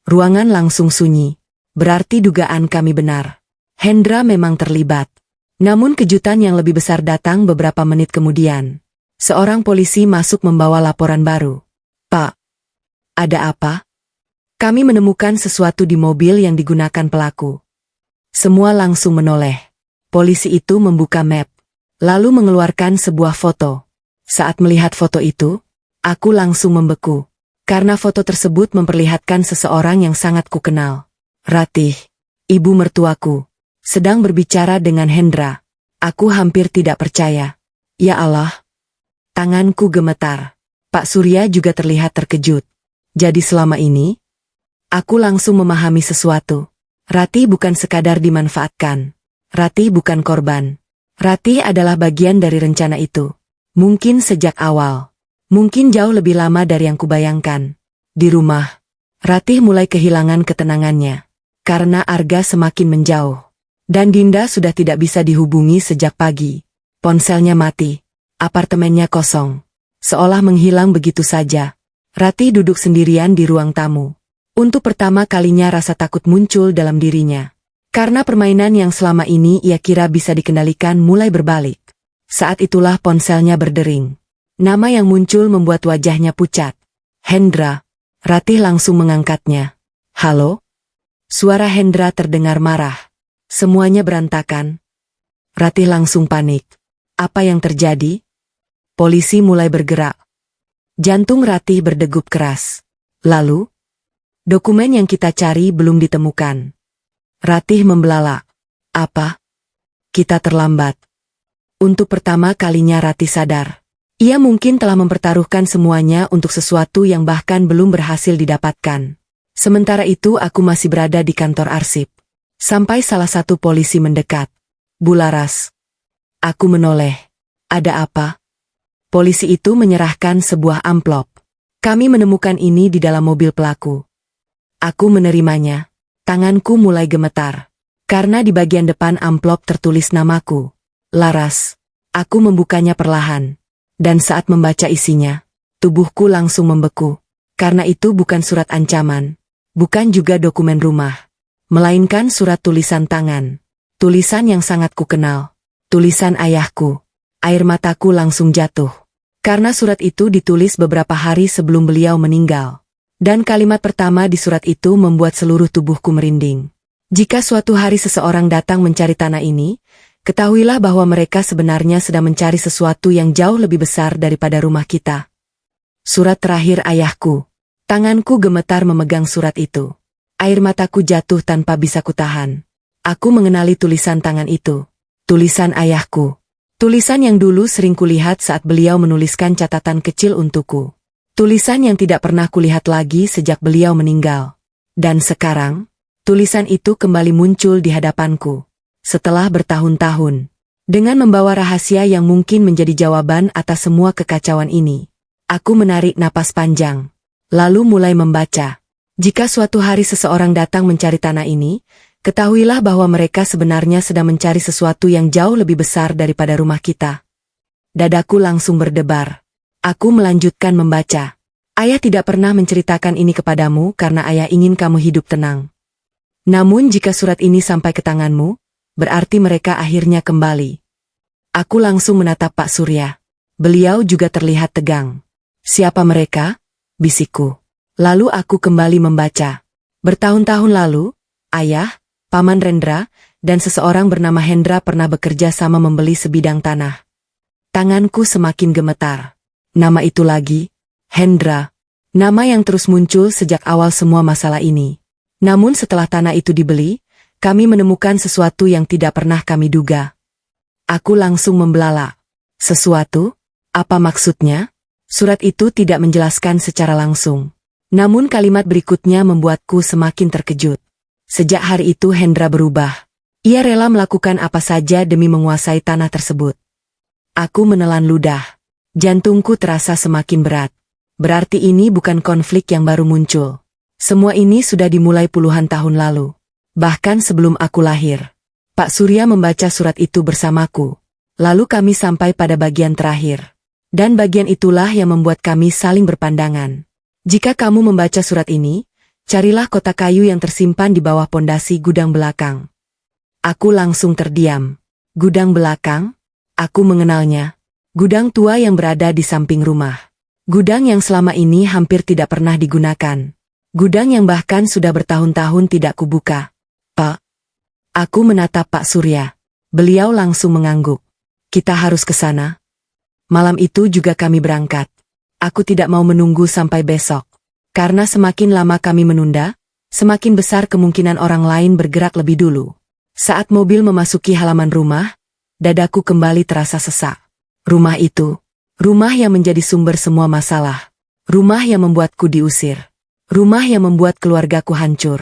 Ruangan langsung sunyi. Berarti dugaan kami benar. Hendra memang terlibat. Namun kejutan yang lebih besar datang beberapa menit kemudian. Seorang polisi masuk membawa laporan baru. Pak, ada apa? Kami menemukan sesuatu di mobil yang digunakan pelaku. Semua langsung menoleh. Polisi itu membuka map, lalu mengeluarkan sebuah foto. Saat melihat foto itu, aku langsung membeku. Karena foto tersebut memperlihatkan seseorang yang sangat kukenal. Ratih, ibu mertuaku, sedang berbicara dengan Hendra. Aku hampir tidak percaya. Ya Allah. Tanganku gemetar. Pak Surya juga terlihat terkejut. Jadi selama ini, aku langsung memahami sesuatu. Ratih bukan sekadar dimanfaatkan. Ratih bukan korban. Ratih adalah bagian dari rencana itu. Mungkin sejak awal. Mungkin jauh lebih lama dari yang kubayangkan. Di rumah, Ratih mulai kehilangan ketenangannya. Karena Arga semakin menjauh. Dan Dinda sudah tidak bisa dihubungi sejak pagi. Ponselnya mati. Apartemennya kosong. Seolah menghilang begitu saja. Ratih duduk sendirian di ruang tamu. Untuk pertama kalinya rasa takut muncul dalam dirinya. Karena permainan yang selama ini ia kira bisa dikendalikan mulai berbalik. Saat itulah ponselnya berdering. Nama yang muncul membuat wajahnya pucat. Hendra. Ratih langsung mengangkatnya. Halo? Suara Hendra terdengar marah. Semuanya berantakan. Ratih langsung panik. Apa yang terjadi? Polisi mulai bergerak. Jantung Ratih berdegup keras. Lalu? Dokumen yang kita cari belum ditemukan. Ratih membelalak. Apa? Kita terlambat. Untuk pertama kalinya Ratih sadar. Ia mungkin telah mempertaruhkan semuanya untuk sesuatu yang bahkan belum berhasil didapatkan. Sementara itu aku masih berada di kantor arsip. Sampai salah satu polisi mendekat. Bularas. Aku menoleh. Ada apa? Polisi itu menyerahkan sebuah amplop. Kami menemukan ini di dalam mobil pelaku. Aku menerimanya. Tanganku mulai gemetar. Karena di bagian depan amplop tertulis namaku. Laras. Aku membukanya perlahan. Dan saat membaca isinya, tubuhku langsung membeku. Karena itu bukan surat ancaman. Bukan juga dokumen rumah. Melainkan surat tulisan tangan. Tulisan yang sangat kukenal. Tulisan ayahku. Air mataku langsung jatuh. Karena surat itu ditulis beberapa hari sebelum beliau meninggal. Dan kalimat pertama di surat itu membuat seluruh tubuhku merinding. Jika suatu hari seseorang datang mencari tanah ini, ketahuilah bahwa mereka sebenarnya sedang mencari sesuatu yang jauh lebih besar daripada rumah kita. Surat terakhir ayahku. Tanganku gemetar memegang surat itu. Air mataku jatuh tanpa bisa kutahan. Aku mengenali tulisan tangan itu. Tulisan ayahku. Tulisan yang dulu sering kulihat saat beliau menuliskan catatan kecil untukku. Tulisan yang tidak pernah kulihat lagi sejak beliau meninggal. Dan sekarang, tulisan itu kembali muncul di hadapanku. Setelah bertahun-tahun. Dengan membawa rahasia yang mungkin menjadi jawaban atas semua kekacauan ini. Aku menarik napas panjang. Lalu mulai membaca. Jika suatu hari seseorang datang mencari tanah ini, ketahuilah bahwa mereka sebenarnya sedang mencari sesuatu yang jauh lebih besar daripada rumah kita. Dadaku langsung berdebar. Aku melanjutkan membaca. Ayah tidak pernah menceritakan ini kepadamu karena ayah ingin kamu hidup tenang. Namun jika surat ini sampai ke tanganmu, berarti mereka akhirnya kembali. Aku langsung menatap Pak Surya. Beliau juga terlihat tegang. Siapa mereka? Bisikku. Lalu aku kembali membaca. Bertahun-tahun lalu, ayah, Paman Rendra, dan seseorang bernama Hendra pernah bekerja sama membeli sebidang tanah. Tanganku semakin gemetar. Nama itu lagi, Hendra. Nama yang terus muncul sejak awal semua masalah ini. Namun setelah tanah itu dibeli, kami menemukan sesuatu yang tidak pernah kami duga. Aku langsung membelalak. Sesuatu? Apa maksudnya? Surat itu tidak menjelaskan secara langsung. Namun kalimat berikutnya membuatku semakin terkejut. Sejak hari itu Hendra berubah. Ia rela melakukan apa saja demi menguasai tanah tersebut. Aku menelan ludah. Jantungku terasa semakin berat. Berarti ini bukan konflik yang baru muncul. Semua ini sudah dimulai puluhan tahun lalu. Bahkan sebelum aku lahir. Pak Surya membaca surat itu bersamaku. Lalu kami sampai pada bagian terakhir. Dan bagian itulah yang membuat kami saling berpandangan. Jika kamu membaca surat ini, carilah kotak kayu yang tersimpan di bawah pondasi gudang belakang. Aku langsung terdiam. Gudang belakang? Aku mengenalnya. Gudang tua yang berada di samping rumah. Gudang yang selama ini hampir tidak pernah digunakan. Gudang yang bahkan sudah bertahun-tahun tidak kubuka. Pak. Aku menatap Pak Surya. Beliau langsung mengangguk. Kita harus ke sana. Malam itu juga kami berangkat. Aku tidak mau menunggu sampai besok. Karena semakin lama kami menunda, semakin besar kemungkinan orang lain bergerak lebih dulu. Saat mobil memasuki halaman rumah, dadaku kembali terasa sesak. Rumah itu, rumah yang menjadi sumber semua masalah. Rumah yang membuatku diusir. Rumah yang membuat keluargaku hancur.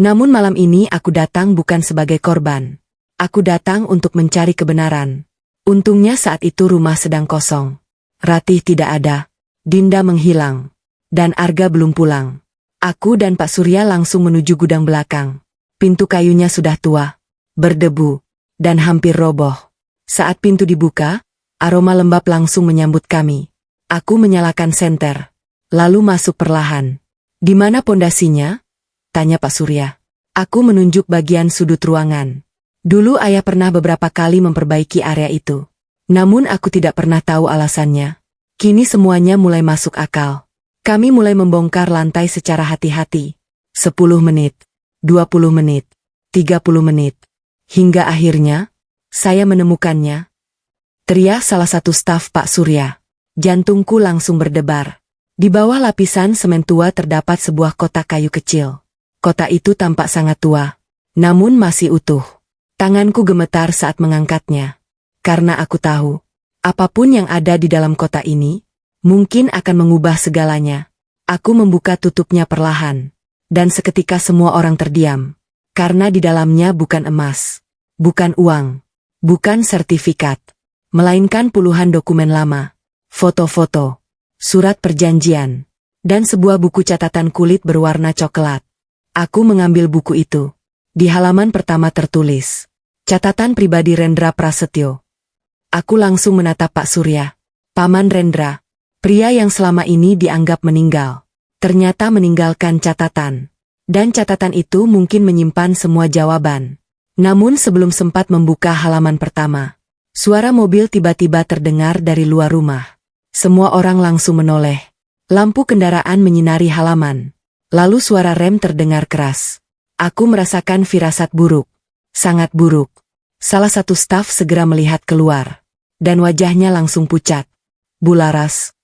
Namun malam ini aku datang bukan sebagai korban. Aku datang untuk mencari kebenaran. Untungnya saat itu rumah sedang kosong. Ratih tidak ada. Dinda menghilang. Dan Arga belum pulang. Aku dan Pak Surya langsung menuju gudang belakang. Pintu kayunya sudah tua, berdebu, dan hampir roboh. Saat pintu dibuka, aroma lembab langsung menyambut kami. Aku menyalakan senter, lalu masuk perlahan. Di mana pondasinya? Tanya Pak Surya. Aku menunjuk bagian sudut ruangan. Dulu ayah pernah beberapa kali memperbaiki area itu. Namun aku tidak pernah tahu alasannya. Kini semuanya mulai masuk akal. Kami mulai membongkar lantai secara hati-hati. 10 menit, 20 menit, 30 menit. Hingga akhirnya, saya menemukannya. Teriak salah satu staf Pak Surya. Jantungku langsung berdebar. Di bawah lapisan semen tua terdapat sebuah kotak kayu kecil. Kotak itu tampak sangat tua, namun masih utuh. Tanganku gemetar saat mengangkatnya. Karena aku tahu, apapun yang ada di dalam kotak ini, mungkin akan mengubah segalanya. Aku membuka tutupnya perlahan. Dan seketika semua orang terdiam. Karena di dalamnya bukan emas, bukan uang, bukan sertifikat. Melainkan puluhan dokumen lama, foto-foto, surat perjanjian, dan sebuah buku catatan kulit berwarna coklat. Aku mengambil buku itu. Di halaman pertama tertulis, catatan pribadi Rendra Prasetyo. Aku langsung menatap Pak Surya. Paman Rendra, pria yang selama ini dianggap meninggal, ternyata meninggalkan catatan. Dan catatan itu mungkin menyimpan semua jawaban. Namun sebelum sempat membuka halaman pertama, suara mobil tiba-tiba terdengar dari luar rumah. Semua orang langsung menoleh. Lampu kendaraan menyinari halaman. Lalu suara rem terdengar keras. Aku merasakan firasat buruk. Sangat buruk. Salah satu staf segera melihat keluar. Dan wajahnya langsung pucat. Bu Laras.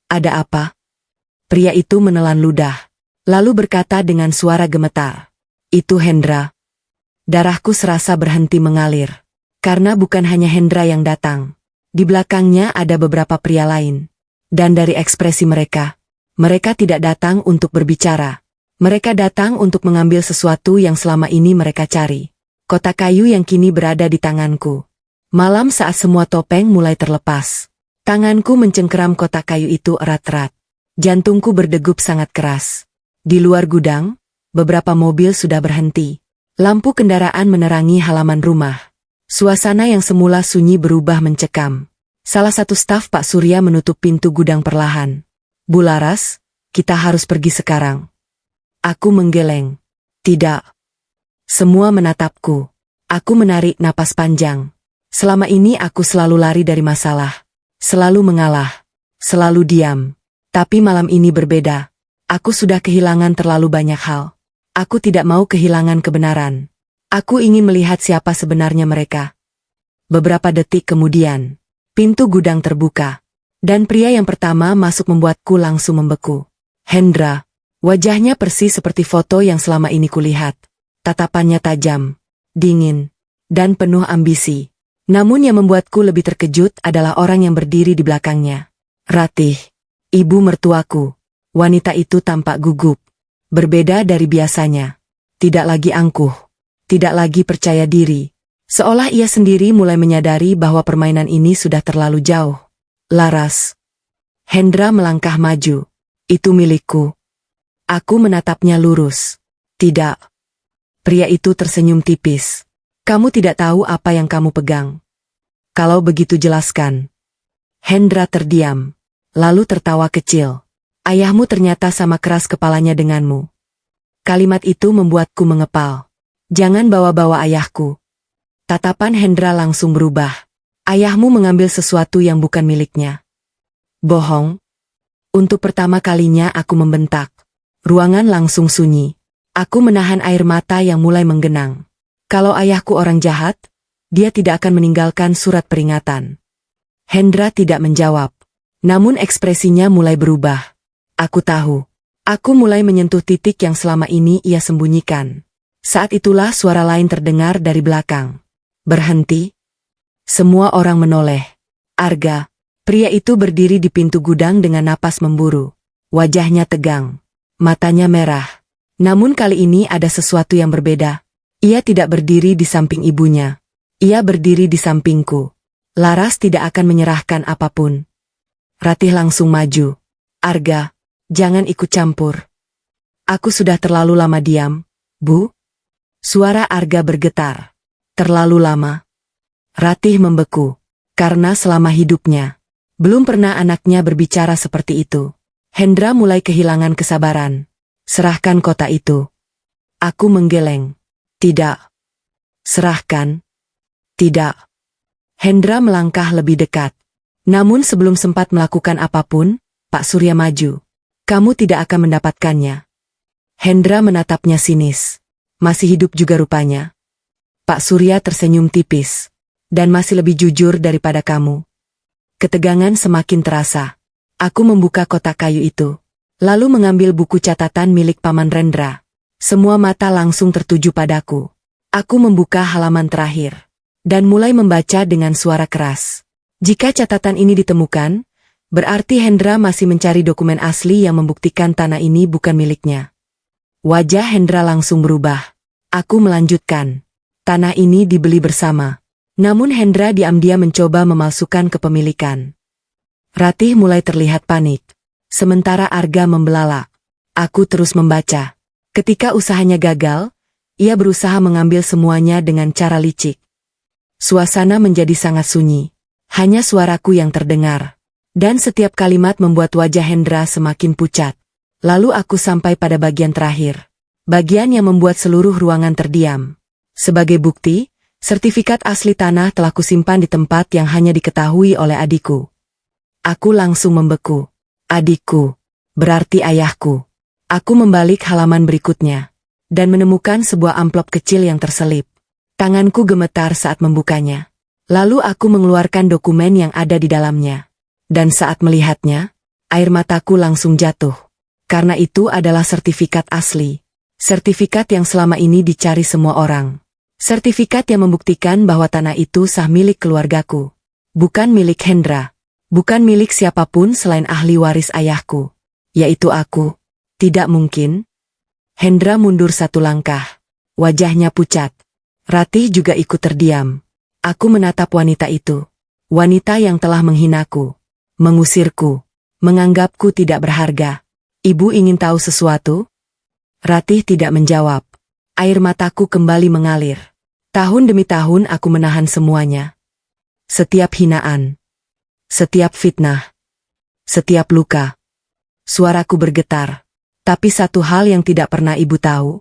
Ada apa? Pria itu menelan ludah. Lalu berkata dengan suara gemetar. Itu Hendra. Darahku serasa berhenti mengalir. Karena bukan hanya Hendra yang datang. Di belakangnya ada beberapa pria lain. Dan dari ekspresi mereka tidak datang untuk berbicara. Mereka datang untuk mengambil sesuatu yang selama ini mereka cari. Kotak kayu yang kini berada di tanganku. Malam saat semua topeng mulai terlepas. Tanganku mencengkeram kotak kayu itu erat-erat. Jantungku berdegup sangat keras. Di luar gudang, beberapa mobil sudah berhenti. Lampu kendaraan menerangi halaman rumah. Suasana yang semula sunyi berubah mencekam. Salah satu staf Pak Surya menutup pintu gudang perlahan. Bu Laras, kita harus pergi sekarang. Aku menggeleng. Tidak. Semua menatapku. Aku menarik napas panjang. Selama ini aku selalu lari dari masalah. Selalu mengalah. Selalu diam. Tapi malam ini berbeda. Aku sudah kehilangan terlalu banyak hal. Aku tidak mau kehilangan kebenaran. Aku ingin melihat siapa sebenarnya mereka. Beberapa detik kemudian, pintu gudang terbuka, dan pria yang pertama masuk membuatku langsung membeku. Hendra, wajahnya persis seperti foto yang selama ini kulihat. Tatapannya tajam, dingin, dan penuh ambisi. Namun yang membuatku lebih terkejut adalah orang yang berdiri di belakangnya. Ratih, ibu mertuaku. Wanita itu tampak gugup. Berbeda dari biasanya. Tidak lagi angkuh. Tidak lagi percaya diri. Seolah ia sendiri mulai menyadari bahwa permainan ini sudah terlalu jauh. Laras. Hendra melangkah maju. Itu milikku. Aku menatapnya lurus. Tidak. Pria itu tersenyum tipis. Kamu tidak tahu apa yang kamu pegang. Kalau begitu jelaskan. Hendra terdiam. Lalu tertawa kecil. Ayahmu ternyata sama keras kepalanya denganmu. Kalimat itu membuatku mengepal. Jangan bawa-bawa ayahku. Tatapan Hendra langsung berubah. Ayahmu mengambil sesuatu yang bukan miliknya. Bohong. Untuk pertama kalinya aku membentak. Ruangan langsung sunyi. Aku menahan air mata yang mulai menggenang. Kalau ayahku orang jahat, dia tidak akan meninggalkan surat peringatan. Hendra tidak menjawab. Namun ekspresinya mulai berubah. Aku tahu. Aku mulai menyentuh titik yang selama ini ia sembunyikan. Saat itulah suara lain terdengar dari belakang. Berhenti. Semua orang menoleh. Arga. Pria itu berdiri di pintu gudang dengan napas memburu. Wajahnya tegang. Matanya merah. Namun kali ini ada sesuatu yang berbeda. Ia tidak berdiri di samping ibunya. Ia berdiri di sampingku. Laras tidak akan menyerahkan apapun. Ratih langsung maju. Arga. Jangan ikut campur. Aku sudah terlalu lama diam, Bu. Suara Arga bergetar. Terlalu lama. Ratih membeku. Karena selama hidupnya, belum pernah anaknya berbicara seperti itu. Hendra mulai kehilangan kesabaran. Serahkan kotak itu. Aku menggeleng. Tidak. Serahkan. Tidak. Hendra melangkah lebih dekat. Namun sebelum sempat melakukan apapun, Pak Surya maju. Kamu tidak akan mendapatkannya. Hendra menatapnya sinis. Masih hidup juga rupanya. Pak Surya tersenyum tipis. Dan masih lebih jujur daripada kamu. Ketegangan semakin terasa. Aku membuka kotak kayu itu. Lalu mengambil buku catatan milik Paman Rendra. Semua mata langsung tertuju padaku. Aku membuka halaman terakhir. Dan mulai membaca dengan suara keras. Jika catatan ini ditemukan, berarti Hendra masih mencari dokumen asli yang membuktikan tanah ini bukan miliknya. Wajah Hendra langsung berubah. Aku melanjutkan. Tanah ini dibeli bersama. Namun Hendra diam-diam mencoba memalsukan kepemilikan. Ratih mulai terlihat panik. Sementara Arga membelalak. Aku terus membaca. Ketika usahanya gagal, ia berusaha mengambil semuanya dengan cara licik. Suasana menjadi sangat sunyi. Hanya suaraku yang terdengar. Dan setiap kalimat membuat wajah Hendra semakin pucat. Lalu aku sampai pada bagian terakhir. Bagian yang membuat seluruh ruangan terdiam. Sebagai bukti, sertifikat asli tanah telah kusimpan di tempat yang hanya diketahui oleh adikku. Aku langsung membeku. Adikku. Berarti ayahku. Aku membalik halaman berikutnya. Dan menemukan sebuah amplop kecil yang terselip. Tanganku gemetar saat membukanya. Lalu aku mengeluarkan dokumen yang ada di dalamnya. Dan saat melihatnya, air mataku langsung jatuh. Karena itu adalah sertifikat asli. Sertifikat yang selama ini dicari semua orang. Sertifikat yang membuktikan bahwa tanah itu sah milik keluargaku. Bukan milik Hendra. Bukan milik siapapun selain ahli waris ayahku. Yaitu aku. Tidak mungkin. Hendra mundur satu langkah. Wajahnya pucat. Ratih juga ikut terdiam. Aku menatap wanita itu. Wanita yang telah menghinaku. Mengusirku. Menganggapku tidak berharga. Ibu ingin tahu sesuatu? Ratih tidak menjawab. Air mataku kembali mengalir. Tahun demi tahun aku menahan semuanya. Setiap hinaan. Setiap fitnah. Setiap luka. Suaraku bergetar. Tapi satu hal yang tidak pernah ibu tahu.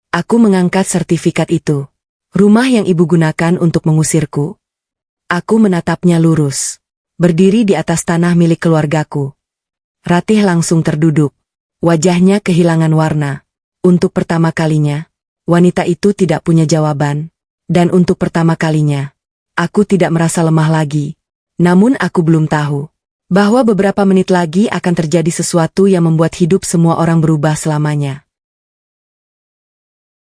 Aku mengangkat sertifikat itu. Rumah yang ibu gunakan untuk mengusirku. Aku menatapnya lurus. Berdiri di atas tanah milik keluargaku. Ratih langsung terduduk. Wajahnya kehilangan warna. Untuk pertama kalinya, wanita itu tidak punya jawaban. Dan untuk pertama kalinya, aku tidak merasa lemah lagi. Namun aku belum tahu bahwa beberapa menit lagi akan terjadi sesuatu yang membuat hidup semua orang berubah selamanya.